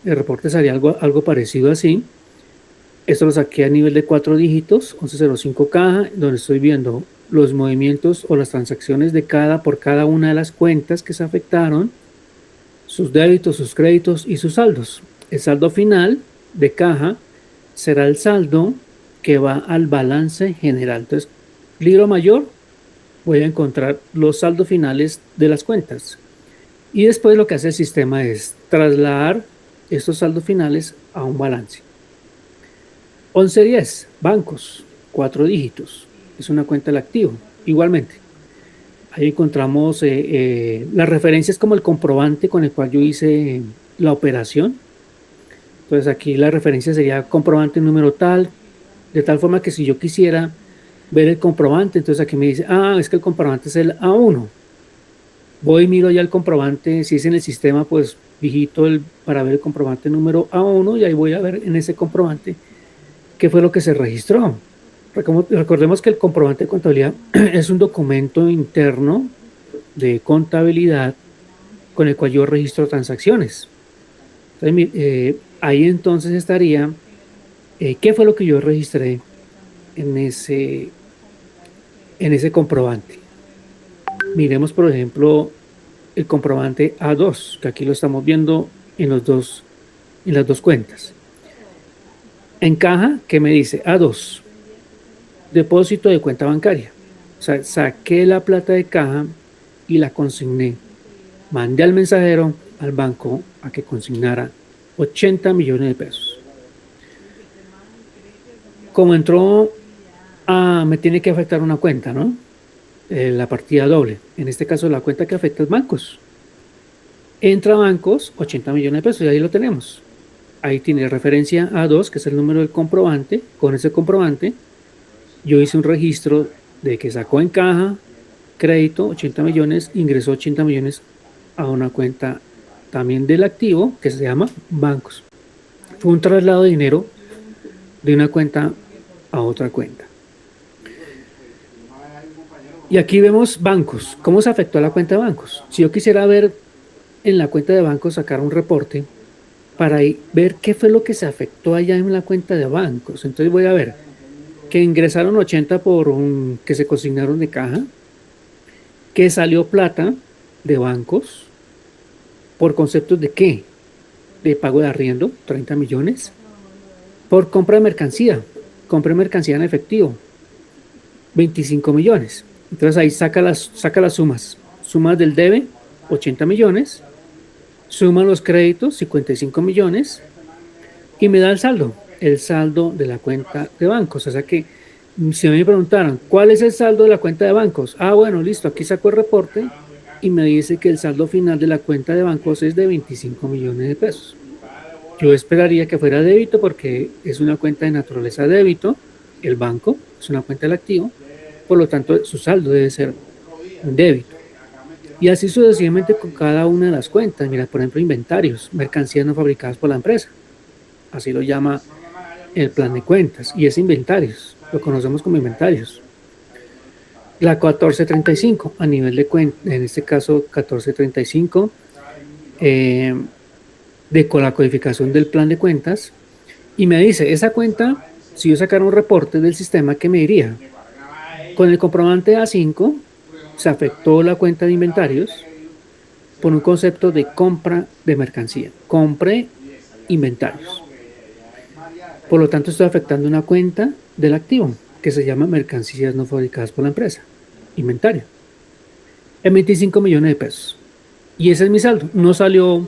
S1: El reporte sería algo parecido así. Esto lo saqué a nivel de 4 dígitos, 1105 caja, donde estoy viendo los movimientos o las transacciones por cada una de las cuentas que se afectaron, sus débitos, sus créditos y sus saldos. El saldo final de caja será el saldo que va al balance general. Entonces, libro mayor, voy a encontrar los saldos finales de las cuentas. Y después lo que hace el sistema es trasladar estos saldos finales a un balance. 1110, bancos, 4 dígitos. Es una cuenta del activo. Igualmente, ahí encontramos las referencias como el comprobante con el cual yo hice la operación. Entonces aquí la referencia sería comprobante número tal, de tal forma que si yo quisiera ver el comprobante, entonces aquí me dice, es que el comprobante es el A1. Voy y miro ya el comprobante, si es en el sistema, pues digito para ver el comprobante número A1 y ahí voy a ver en ese comprobante qué fue lo que se registró. Recordemos que el comprobante de contabilidad es un documento interno de contabilidad con el cual yo registro transacciones. Entonces, ahí entonces estaría qué fue lo que yo registré en ese comprobante. Miremos, por ejemplo, el comprobante A2, que aquí lo estamos viendo en las dos cuentas. En caja, ¿qué me dice? A2, depósito de cuenta bancaria. O sea, saqué la plata de caja y la consigné. Mandé al mensajero, al banco, a que consignara 80 millones de pesos. Como entró, me tiene que afectar una cuenta, ¿no? La partida doble. En este caso, la cuenta que afecta es bancos. Entra a bancos, 80 millones de pesos, y ahí lo tenemos. Ahí tiene referencia A2, que es el número del comprobante. Con ese comprobante, yo hice un registro de que sacó en caja, crédito, 80 millones, ingresó 80 millones a una cuenta también del activo, que se llama bancos. Fue un traslado de dinero de una cuenta a otra cuenta. Y aquí vemos bancos. ¿Cómo se afectó a la cuenta de bancos? Si yo quisiera ver en la cuenta de bancos, sacar un reporte para ver qué fue lo que se afectó allá en la cuenta de bancos. Entonces voy a ver que ingresaron 80 que se consignaron de caja, que salió plata de bancos, por conceptos de qué, de pago de arriendo, 30 millones, por compra de mercancía, compré mercancía en efectivo, 25 millones. Entonces ahí saca las sumas del debe, 80 millones, suma los créditos, 55 millones, y me da el saldo de la cuenta de bancos. O sea que, si me preguntaron, ¿cuál es el saldo de la cuenta de bancos? Bueno, listo, aquí saco el reporte y me dice que el saldo final de la cuenta de bancos es de 25 millones de pesos. Yo esperaría que fuera débito porque es una cuenta de naturaleza débito, el banco es una cuenta del activo, por lo tanto su saldo debe ser un débito. Y así sucesivamente con cada una de las cuentas. Mira, por ejemplo, inventarios, mercancías no fabricadas por la empresa. Así lo llama el plan de cuentas. Y es inventarios, lo conocemos como inventarios. La 1435, a nivel de cuenta, en este caso 1435, con la codificación del plan de cuentas. Y me dice, esa cuenta, si yo sacara un reporte del sistema, ¿qué me diría? Con el comprobante A5, se afectó la cuenta de inventarios por un concepto de compra de mercancía. Compré inventarios. Por lo tanto, estoy afectando una cuenta del activo que se llama mercancías no fabricadas por la empresa. Inventario. En 25 millones de pesos. Y ese es mi saldo. No salió,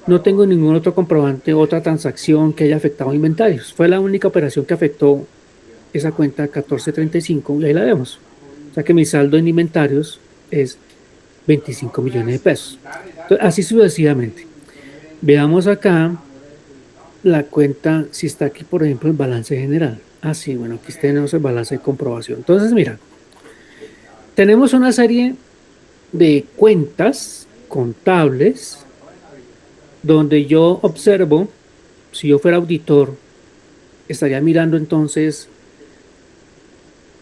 S1: no tengo ningún otro comprobante, otra transacción que haya afectado inventarios. Fue la única operación que afectó esa cuenta 1435 y ahí la vemos. O sea que mi saldo en inventarios es 25 millones de pesos. Entonces, así sucesivamente. Veamos acá la cuenta, si está aquí, por ejemplo, el balance general. Sí, bueno, aquí tenemos el balance de comprobación. Entonces, mira, tenemos una serie de cuentas contables donde yo observo, si yo fuera auditor, estaría mirando entonces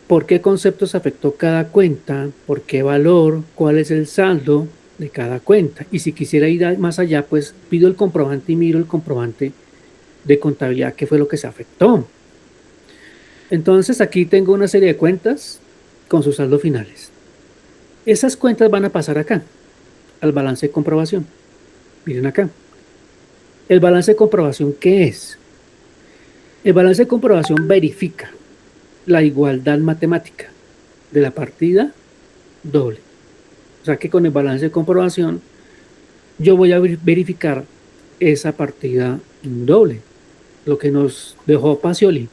S1: por qué conceptos afectó cada cuenta, por qué valor, cuál es el saldo de cada cuenta. Y si quisiera ir más allá, pues pido el comprobante y miro el comprobante de contabilidad, qué fue lo que se afectó. Entonces aquí tengo una serie de cuentas con sus saldos finales. Esas cuentas van a pasar acá, al balance de comprobación. Miren acá. El balance de comprobación, ¿qué es? El balance de comprobación verifica la igualdad matemática de la partida doble. O sea que con el balance de comprobación yo voy a verificar esa partida doble, lo que nos dejó Pacioli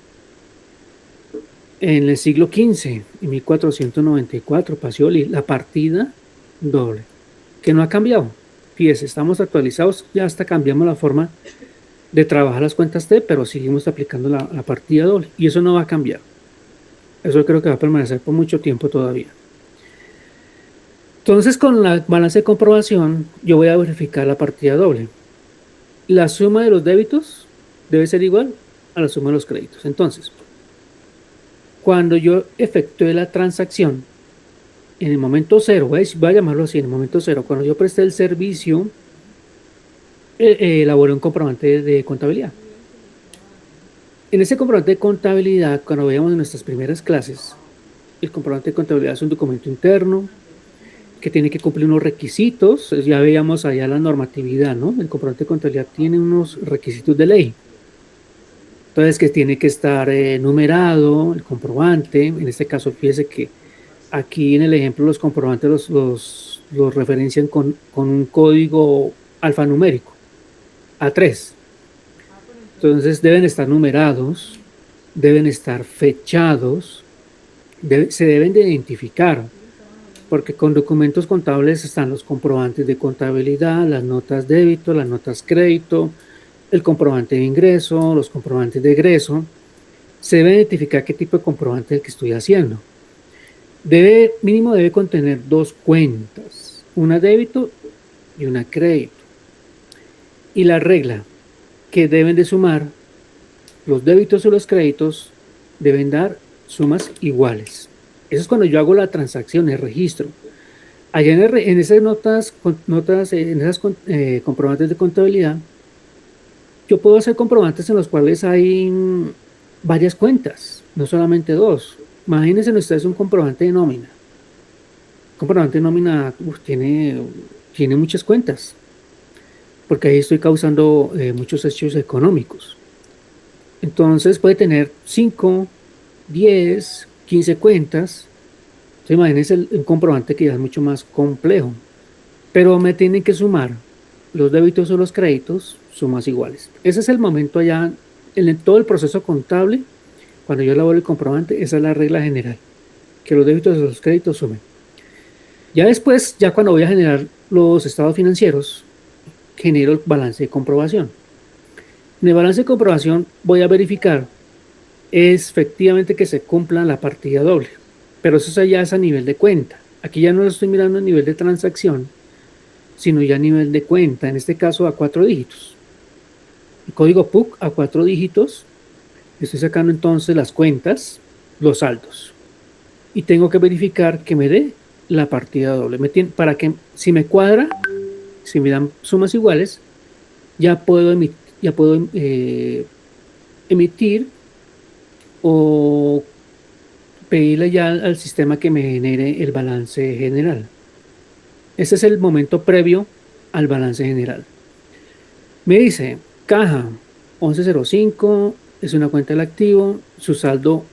S1: en el siglo XV, en 1494, Pacioli, la partida doble, que no ha cambiado. Fíjese, estamos actualizados, ya hasta cambiamos la forma de trabajar las cuentas T, pero seguimos aplicando la partida doble, y eso no va a cambiar. Eso creo que va a permanecer por mucho tiempo todavía. Entonces, con la balance de comprobación, yo voy a verificar la partida doble. La suma de los débitos debe ser igual a la suma de los créditos. Entonces, cuando yo efectué la transacción, en el momento cero, voy a llamarlo así, en el momento cero, cuando yo presté el servicio, elaboré un comprobante de contabilidad. En ese comprobante de contabilidad, cuando veíamos en nuestras primeras clases, el comprobante de contabilidad es un documento interno que tiene que cumplir unos requisitos. Ya veíamos allá la normatividad, ¿no? El comprobante de contabilidad tiene unos requisitos de ley. Entonces, que tiene que estar numerado el comprobante. En este caso, fíjese que aquí en el ejemplo los comprobantes los referencian con un código alfanumérico, A3. Entonces, deben estar numerados, deben estar fechados, se deben de identificar, porque con documentos contables están los comprobantes de contabilidad, las notas débito, las notas crédito, el comprobante de ingreso, los comprobantes de egreso. Se debe identificar qué tipo de comprobante es el que estoy haciendo. Mínimo debe contener dos cuentas, una débito y una crédito. Y la regla que deben de sumar, los débitos y los créditos deben dar sumas iguales. Eso es cuando yo hago la transacción, el registro. Allá en esas notas, en esas comprobantes de contabilidad, yo puedo hacer comprobantes en los cuales hay varias cuentas, no solamente dos. Imagínense ustedes un comprobante de nómina. Un comprobante de nómina tiene muchas cuentas, porque ahí estoy causando muchos hechos económicos. Entonces puede tener 5, 10, 15 cuentas. Entonces, imagínense un comprobante que ya es mucho más complejo. Pero me tienen que sumar los débitos o los créditos, sumas iguales. Ese es el momento allá, en todo el proceso contable, cuando yo elaboro el comprobante, esa es la regla general, que los débitos y los créditos sumen. Ya después, ya cuando voy a generar los estados financieros, genero el balance de comprobación. En el balance de comprobación voy a verificar efectivamente que se cumpla la partida doble, pero eso ya es a nivel de cuenta. Aquí ya no lo estoy mirando a nivel de transacción, sino ya a nivel de cuenta, en este caso a 4 dígitos. El código PUC a 4 dígitos, estoy sacando entonces las cuentas, los saldos. Y tengo que verificar que me dé la partida doble. Para que si me cuadra, si me dan sumas iguales, ya puedo emitir o pedirle ya al sistema que me genere el balance general. Ese es el momento previo al balance general. Me dice, caja 1105, es una cuenta del activo, su saldo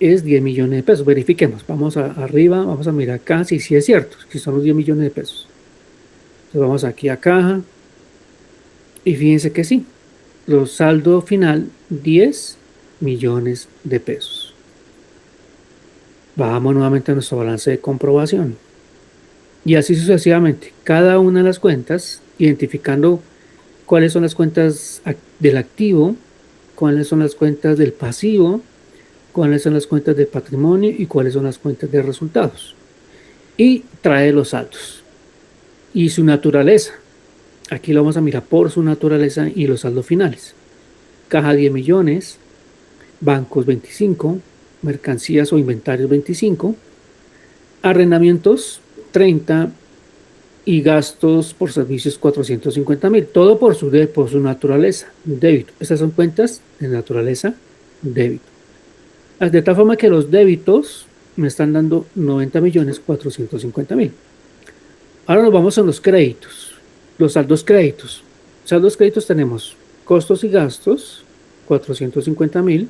S1: es 10 millones de pesos. Verifiquemos, vamos arriba, vamos a mirar acá si es cierto, si son los 10 millones de pesos. Entonces vamos aquí a caja y fíjense que sí, los saldo final 10 millones de pesos. Bajamos nuevamente a nuestro balance de comprobación. Y así sucesivamente, cada una de las cuentas, identificando cuáles son las cuentas del activo, cuáles son las cuentas del pasivo, cuáles son las cuentas de patrimonio y cuáles son las cuentas de resultados. Y trae los saldos. Y su naturaleza. Aquí lo vamos a mirar por su naturaleza y los saldos finales. Caja 10 millones, bancos 25, mercancías o inventarios 25, arrendamientos 30 y gastos por servicios 450,000. Todo por su naturaleza, débito. Estas son cuentas de naturaleza débito. De tal forma que los débitos me están dando 90,450,000. Ahora nos vamos a los créditos, los saldos créditos. Saldos créditos tenemos costos y gastos, 450,000,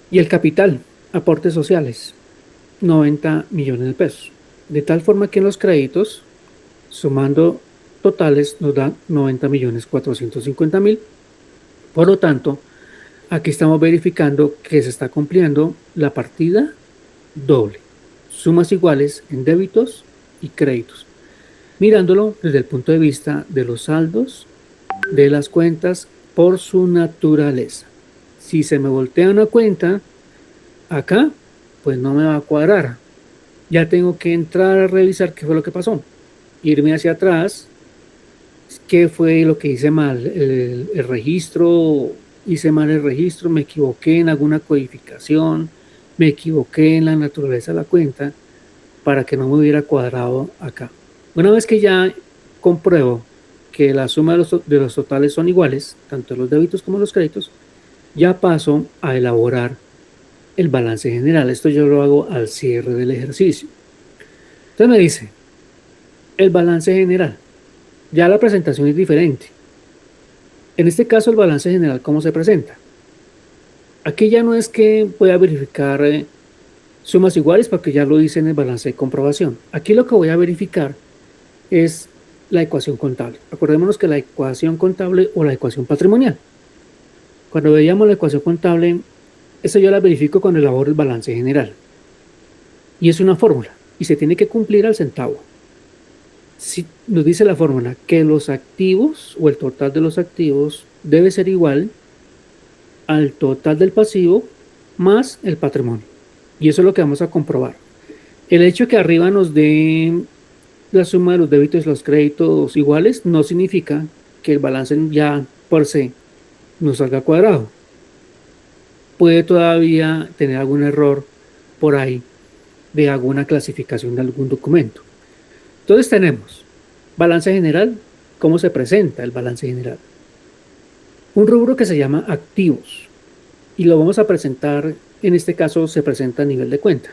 S1: y el capital, aportes sociales, 90 millones de pesos. De tal forma que en los créditos, sumando totales, nos dan 90,450,000. Por lo tanto, aquí estamos verificando que se está cumpliendo la partida doble. Sumas iguales en débitos y créditos. Mirándolo desde el punto de vista de los saldos de las cuentas por su naturaleza. Si se me voltea una cuenta acá, pues no me va a cuadrar. ya tengo que entrar a revisar qué fue lo que pasó, irme hacia atrás, qué fue lo que hice mal, el registro, hice mal el registro, me equivoqué en alguna codificación, me equivoqué en la naturaleza de la cuenta para que no me hubiera cuadrado acá. Una vez que ya compruebo que la suma de los totales son iguales, tanto los débitos como los créditos, ya paso a elaborar el balance general. Esto yo lo hago al cierre del ejercicio. Entonces me dice, el balance general. Ya la presentación es diferente. En este caso, el balance general, ¿cómo se presenta? Aquí ya no es que pueda verificar sumas iguales, porque ya lo hice en el balance de comprobación. Aquí lo que voy a verificar es la ecuación contable. Acordémonos que la ecuación contable o la ecuación patrimonial. Cuando veíamos la ecuación contable, eso yo la verifico cuando elaboro el balance general. Y es una fórmula, y se tiene que cumplir al centavo. Si nos dice la fórmula que los activos o el total de los activos debe ser igual al total del pasivo más el patrimonio. Y eso es lo que vamos a comprobar. El hecho que arriba nos dé la suma de los débitos y los créditos iguales no significa que el balance ya por sí nos salga cuadrado. Puede todavía tener algún error por ahí de alguna clasificación de algún documento. Entonces tenemos balance general. ¿Cómo se presenta el balance general? Un rubro que se llama activos y lo vamos a presentar, en este caso se presenta a nivel de cuenta.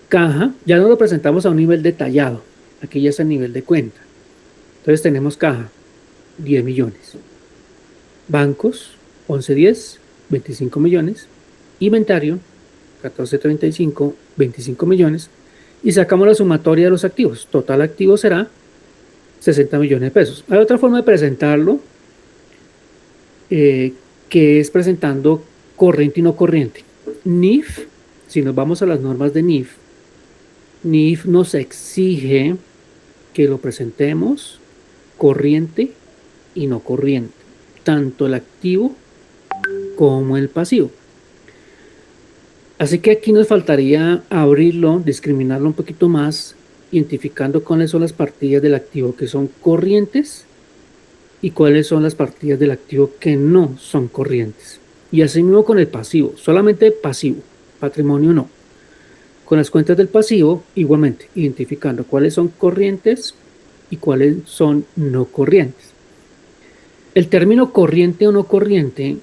S1: Caja, ya no lo presentamos a un nivel detallado, aquí ya es a nivel de cuenta. Entonces tenemos caja, 10 millones. Bancos, 1110, 25 millones. Inventario, 1435, 25 millones. Y sacamos la sumatoria de los activos. Total activo será 60 millones de pesos. Hay otra forma de presentarlo, que es presentando corriente y no corriente. NIF, si nos vamos a las normas de NIF nos exige que lo presentemos corriente y no corriente, tanto el activo como el pasivo. Así que aquí nos faltaría abrirlo, discriminarlo un poquito más, identificando cuáles son las partidas del activo que son corrientes y cuáles son las partidas del activo que no son corrientes. Y así mismo con el pasivo, solamente pasivo, patrimonio no. Con las cuentas del pasivo, igualmente, identificando cuáles son corrientes y cuáles son no corrientes. El término corriente o no corriente,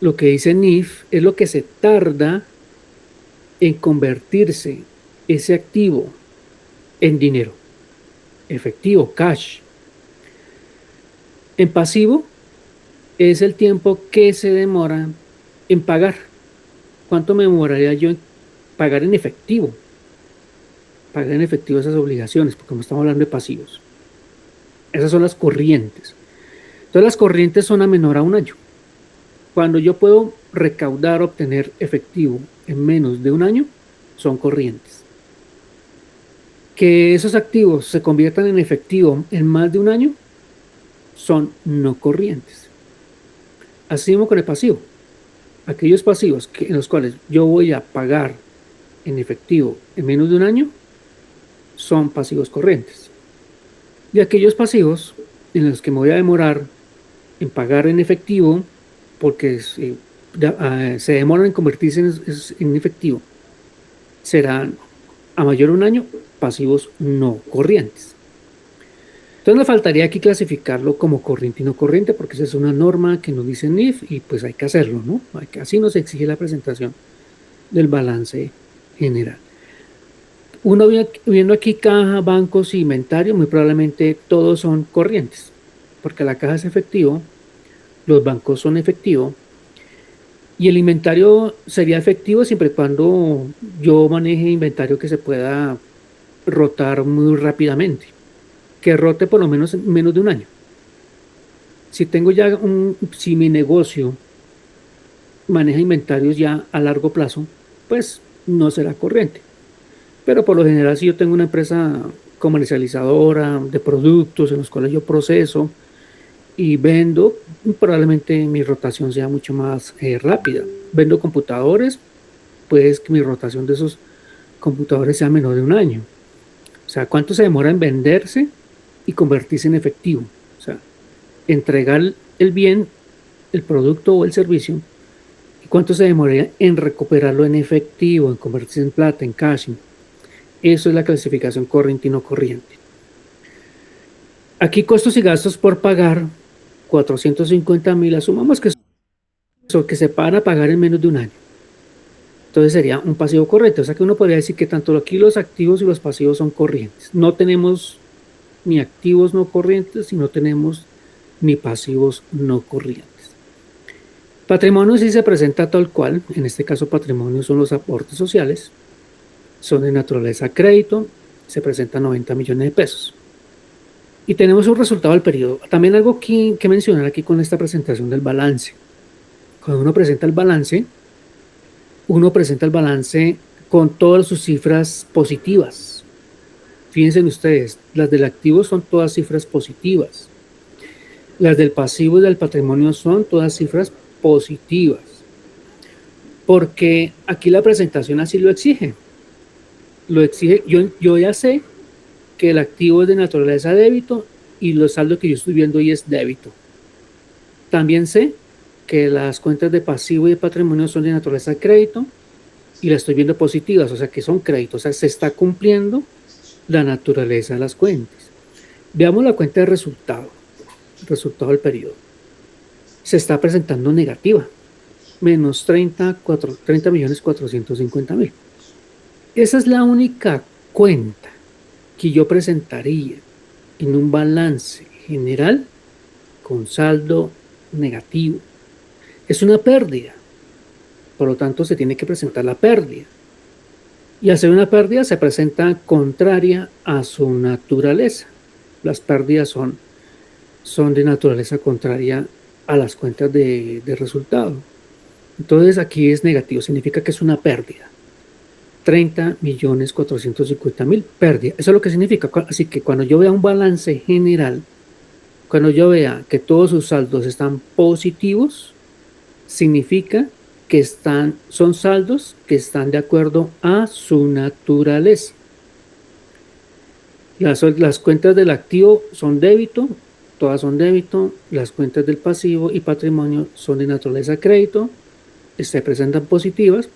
S1: lo que dice NIF, es lo que se tarda en convertirse ese activo en dinero, efectivo, cash. En pasivo es el tiempo que se demora en pagar. ¿Cuánto me demoraría yo en pagar en efectivo? Pagar en efectivo esas obligaciones, porque no estamos hablando de pasivos. Esas son las corrientes. Entonces las corrientes son a menor a un año. Cuando yo puedo recaudar, obtener efectivo en menos de un año, son corrientes. Que esos activos se conviertan en efectivo en más de un año, son no corrientes. Así mismo con el pasivo. Aquellos pasivos en los cuales yo voy a pagar en efectivo en menos de un año, son pasivos corrientes. Y aquellos pasivos en los que me voy a demorar en pagar en efectivo, porque se demoran en convertirse en efectivo, serán a mayor de un año pasivos no corrientes. Entonces me faltaría aquí clasificarlo como corriente y no corriente, porque esa es una norma que nos dice NIF y pues hay que hacerlo, ¿no? Así nos exige la presentación del balance general. Uno viendo aquí caja, bancos y inventario, muy probablemente todos son corrientes, porque la caja es efectivo, los bancos son efectivo, y el inventario sería efectivo siempre y cuando yo maneje inventario que se pueda rotar muy rápidamente, que rote por lo menos en menos de un año. Si tengo ya si mi negocio maneja inventarios ya a largo plazo, pues no será corriente. Pero por lo general, si yo tengo una empresa comercializadora de productos en los cuales yo proceso y vendo, probablemente mi rotación sea mucho más rápida. Vendo computadores, pues que mi rotación de esos computadores sea menor de un año. O sea, ¿cuánto se demora en venderse y convertirse en efectivo? O sea, entregar el bien, el producto o el servicio, y cuánto se demoraría en recuperarlo en efectivo, en convertirse en plata, en cash. Eso es la clasificación corriente y no corriente. Aquí costos y gastos por pagar, 450.000, asumamos que eso que se para pagar en menos de un año. Entonces sería un pasivo corriente. O sea que uno podría decir que tanto aquí los activos y los pasivos son corrientes. No tenemos ni activos no corrientes y no tenemos ni pasivos no corrientes. Patrimonio sí se presenta tal cual. En este caso patrimonio son los aportes sociales. Son de naturaleza crédito. Se presentan 90 millones de pesos. Y tenemos un resultado del periodo. También algo que mencionar aquí con esta presentación del balance. Cuando uno presenta el balance con todas sus cifras positivas. Fíjense ustedes, las del activo son todas cifras positivas. Las del pasivo y del patrimonio son todas cifras positivas. Porque aquí la presentación así lo exige. Lo exige, yo ya sé que el activo es de naturaleza débito y los saldos que yo estoy viendo hoy es débito. También sé que las cuentas de pasivo y de patrimonio son de naturaleza crédito y las estoy viendo positivas, o sea que son créditos, o sea, se está cumpliendo la naturaleza de las cuentas. Veamos la cuenta de resultado, el resultado del periodo. Se está presentando negativa, menos 30.450.000. Esa es la única cuenta que yo presentaría en un balance general con saldo negativo. Es una pérdida, por lo tanto se tiene que presentar la pérdida. Y al ser una pérdida se presenta contraria a su naturaleza. Las pérdidas son de naturaleza contraria a las cuentas de resultado. Entonces aquí es negativo, significa que es una pérdida. 30.450.000 pérdida. Eso es lo que significa. Así que cuando yo vea un balance general, cuando yo vea que todos sus saldos están positivos, significa que son saldos que están de acuerdo a su naturaleza. Las cuentas del activo son débito, todas son débito. Las cuentas del pasivo y patrimonio son de naturaleza crédito, se presentan positivas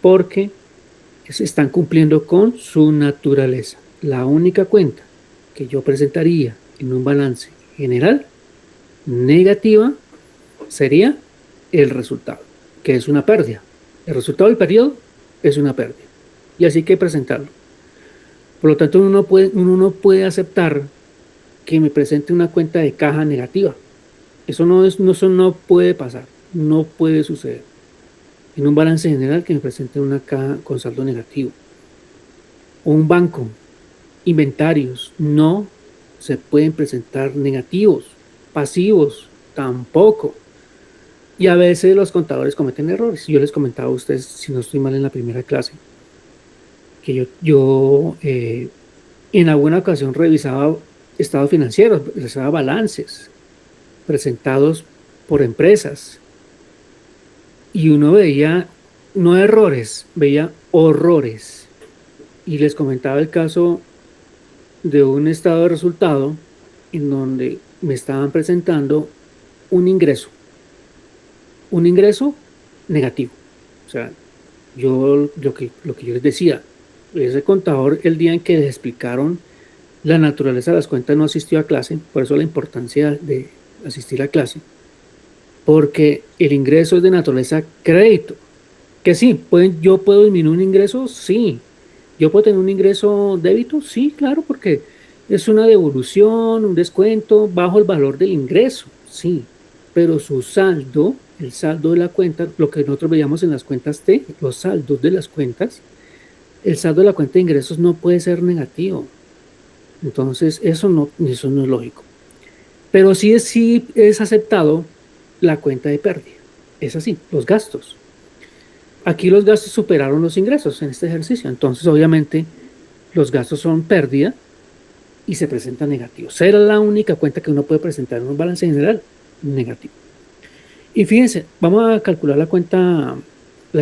S1: porque se están cumpliendo con su naturaleza. La única cuenta que yo presentaría en un balance general negativa sería el resultado, que es una pérdida. El resultado del periodo es una pérdida y así hay que presentarlo. Por lo tanto, uno no puede aceptar que me presente una cuenta de caja negativa. Eso no puede pasar, no puede suceder. En un balance general que me presente una caja con saldo negativo. O un banco, inventarios, no se pueden presentar negativos, pasivos, tampoco. Y a veces los contadores cometen errores. Yo les comentaba a ustedes, si no estoy mal en la primera clase, que yo en alguna ocasión revisaba estados financieros, revisaba balances presentados por empresas. Y uno veía, no errores, veía horrores. Y les comentaba el caso de un estado de resultado en donde me estaban presentando un ingreso negativo. O sea, lo que yo les decía, ese contador, el día en que les explicaron la naturaleza de las cuentas, no asistió a clase, por eso la importancia de asistir a clase. Porque el ingreso es de naturaleza crédito. Que sí, yo puedo disminuir un ingreso, sí. Yo puedo tener un ingreso débito, sí, claro, porque es una devolución, un descuento bajo el valor del ingreso, sí. Pero su saldo, el saldo de la cuenta, lo que nosotros veíamos en las cuentas T, los saldos de las cuentas, el saldo de la cuenta de ingresos no puede ser negativo. Entonces, eso no es lógico. Pero sí es aceptado la cuenta de pérdida. Es así, los gastos. Aquí los gastos superaron los ingresos en este ejercicio. Entonces, obviamente, los gastos son pérdida y se presentan negativos. Será la única cuenta que uno puede presentar en un balance general negativo. Y fíjense, vamos a calcular la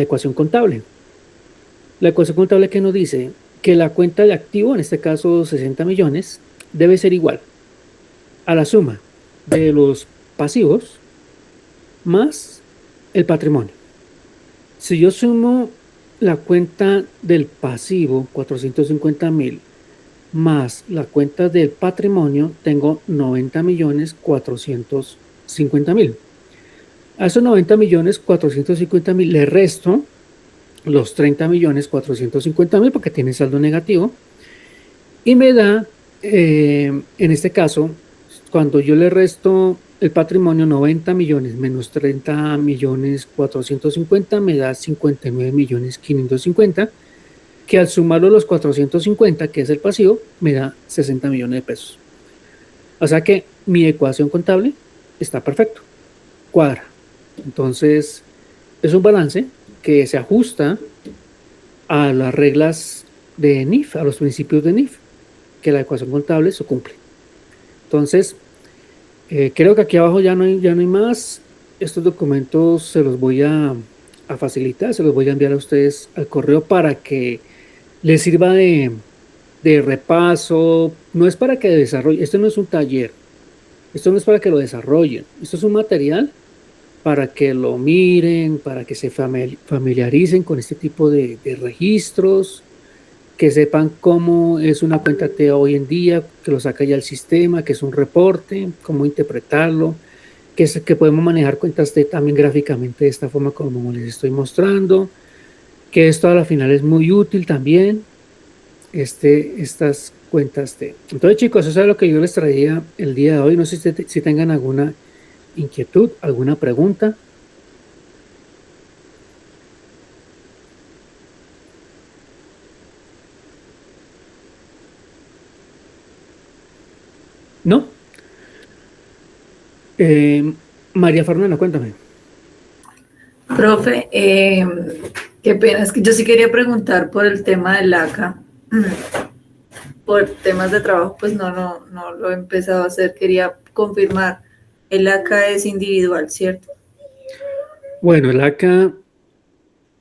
S1: ecuación contable. La ecuación contable que nos dice que la cuenta de activo, en este caso 60 millones, debe ser igual a la suma de los pasivos más el patrimonio. Si yo sumo la cuenta del pasivo, 450.000, más la cuenta del patrimonio, tengo 90.450.000. A esos 90.450.000 le resto los 30.450.000 porque tiene saldo negativo y me da, en este caso, cuando yo le resto el patrimonio 90 millones menos 30.450.000 me da 59.550.000, que al sumarlo los 450, que es el pasivo, me da 60 millones de pesos. O sea que mi ecuación contable está perfecto, cuadra. Entonces, es un balance que se ajusta a las reglas de NIF, a los principios de NIF, que la ecuación contable se cumple. Entonces, creo que aquí abajo ya no hay más. Estos documentos se los voy a facilitar, se los voy a enviar a ustedes al correo para que les sirva de repaso. No es para que desarrollen, esto no es un taller, esto no es para que lo desarrollen, esto es un material para que lo miren, para que se familiaricen con este tipo de registros, que sepan cómo es una cuenta TEA hoy en día, que lo saca ya el sistema, que es un reporte, cómo interpretarlo, que podemos manejar cuentas TEA también gráficamente de esta forma como les estoy mostrando, que esto a la final es muy útil también, estas cuentas TEA. Entonces, chicos, eso es lo que yo les traía el día de hoy. No sé si tengan alguna inquietud, alguna pregunta. ¿No? María Fernanda, cuéntame.
S5: Profe, qué pena, es que yo sí quería preguntar por el tema del ACA. Por temas de trabajo, pues no lo he empezado a hacer. Quería confirmar, el ACA es individual, ¿cierto?
S1: Bueno, el ACA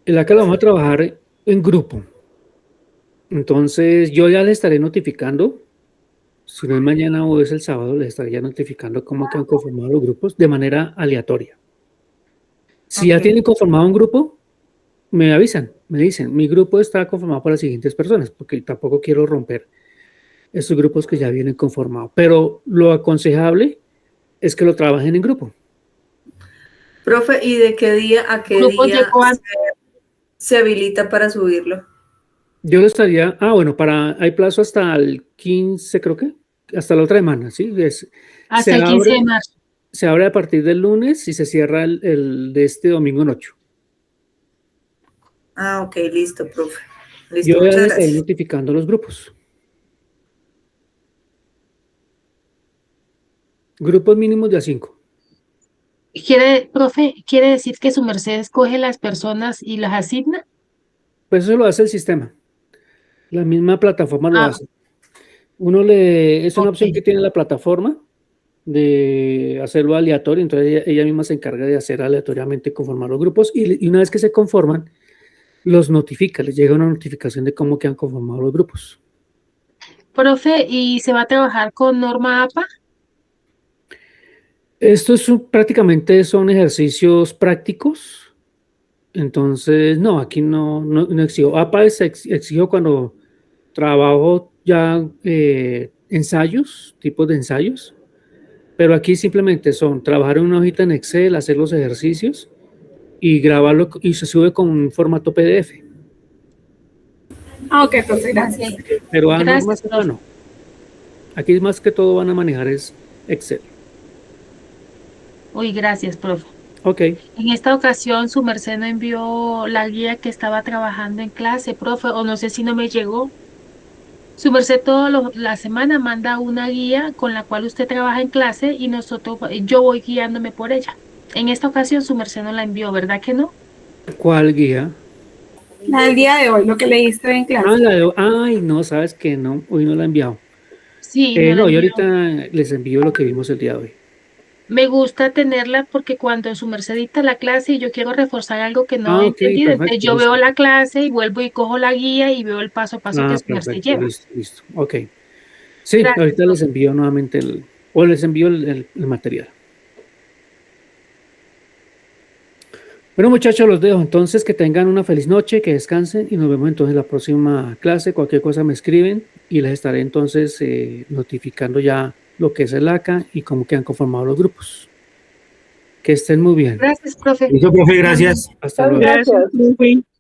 S1: lo vamos a trabajar en grupo. Entonces, yo ya les estaré notificando, si no es mañana o es el sábado, les estaré ya notificando cómo quedan conformados los grupos de manera aleatoria. Si ya tienen conformado un grupo, me avisan, me dicen, mi grupo está conformado por las siguientes personas, porque tampoco quiero romper estos grupos que ya vienen conformados. Pero lo aconsejable es que lo trabajen en grupo.
S5: Profe, ¿y de qué día a qué día se habilita para subirlo?
S1: Yo lo estaría, bueno, hay plazo hasta el 15, creo que, hasta la otra semana, ¿sí?
S6: Hasta el 15 de marzo.
S1: Se abre a partir del lunes y se cierra el de este domingo en 8.
S5: Ok, listo, profe. Listo,
S1: Yo ya
S5: muchas
S1: les estoy
S5: gracias.
S1: notificando los grupos. Grupos mínimos de a 5.
S6: Profe, ¿quiere decir que su merced escoge las personas y las asigna?
S1: Pues eso lo hace el sistema. La misma plataforma lo hace. Es una opción que tiene la plataforma de hacerlo aleatorio, entonces ella misma se encarga de hacer aleatoriamente conformar los grupos y una vez que se conforman, los notifica, les llega una notificación de cómo quedan conformados los grupos.
S6: Profe, ¿y se va a trabajar con norma APA?
S1: Prácticamente son ejercicios prácticos, entonces no, aquí no exijo. APA exijo cuando trabajo ya ensayos, tipos de ensayos, pero aquí simplemente son trabajar en una hojita en Excel, hacer los ejercicios y grabarlo y se sube con un formato PDF.
S3: Ok, profe, gracias.
S1: Pero
S6: Gracias,
S1: normas no. Aquí más que todo van a manejar es Excel.
S6: Uy, gracias, profe.
S1: Ok.
S6: En esta ocasión su merced no envió la guía que estaba trabajando en clase, profe, o no sé si no me llegó. Su merced toda la semana manda una guía con la cual usted trabaja en clase y yo voy guiándome por ella. En esta ocasión su merced no la envió, ¿verdad que no?
S1: ¿Cuál guía?
S3: La del día de hoy, lo que leíste en clase.
S1: Ay, no, sabes que no, hoy no la he enviado.
S6: Sí, no la
S1: No, yo
S6: envió.
S1: ahorita les envío lo que vimos el día de hoy.
S6: me gusta tenerla porque cuando su merced dicta la clase y yo quiero reforzar algo que no he
S1: Ok,
S6: entendido, entonces
S1: perfecto,
S6: yo
S1: listo.
S6: veo la clase y vuelvo y cojo la guía y veo el paso a paso que su merced
S1: Perfecto,
S6: lleva.
S1: listo, listo. Ok. Sí,
S6: Gracias,
S1: ahorita les
S6: profe.
S1: envío nuevamente o les envío el material. Bueno, muchachos, los dejo. Entonces, que tengan una feliz noche, que descansen y nos vemos entonces en la próxima clase. Cualquier cosa me escriben y les estaré entonces notificando ya lo que es el ACA y cómo quedan conformados los grupos. Que estén muy bien.
S6: Gracias, profe.
S7: Listo, profe, gracias.
S1: Hasta luego.
S2: Gracias.
S3: Gracias, profe.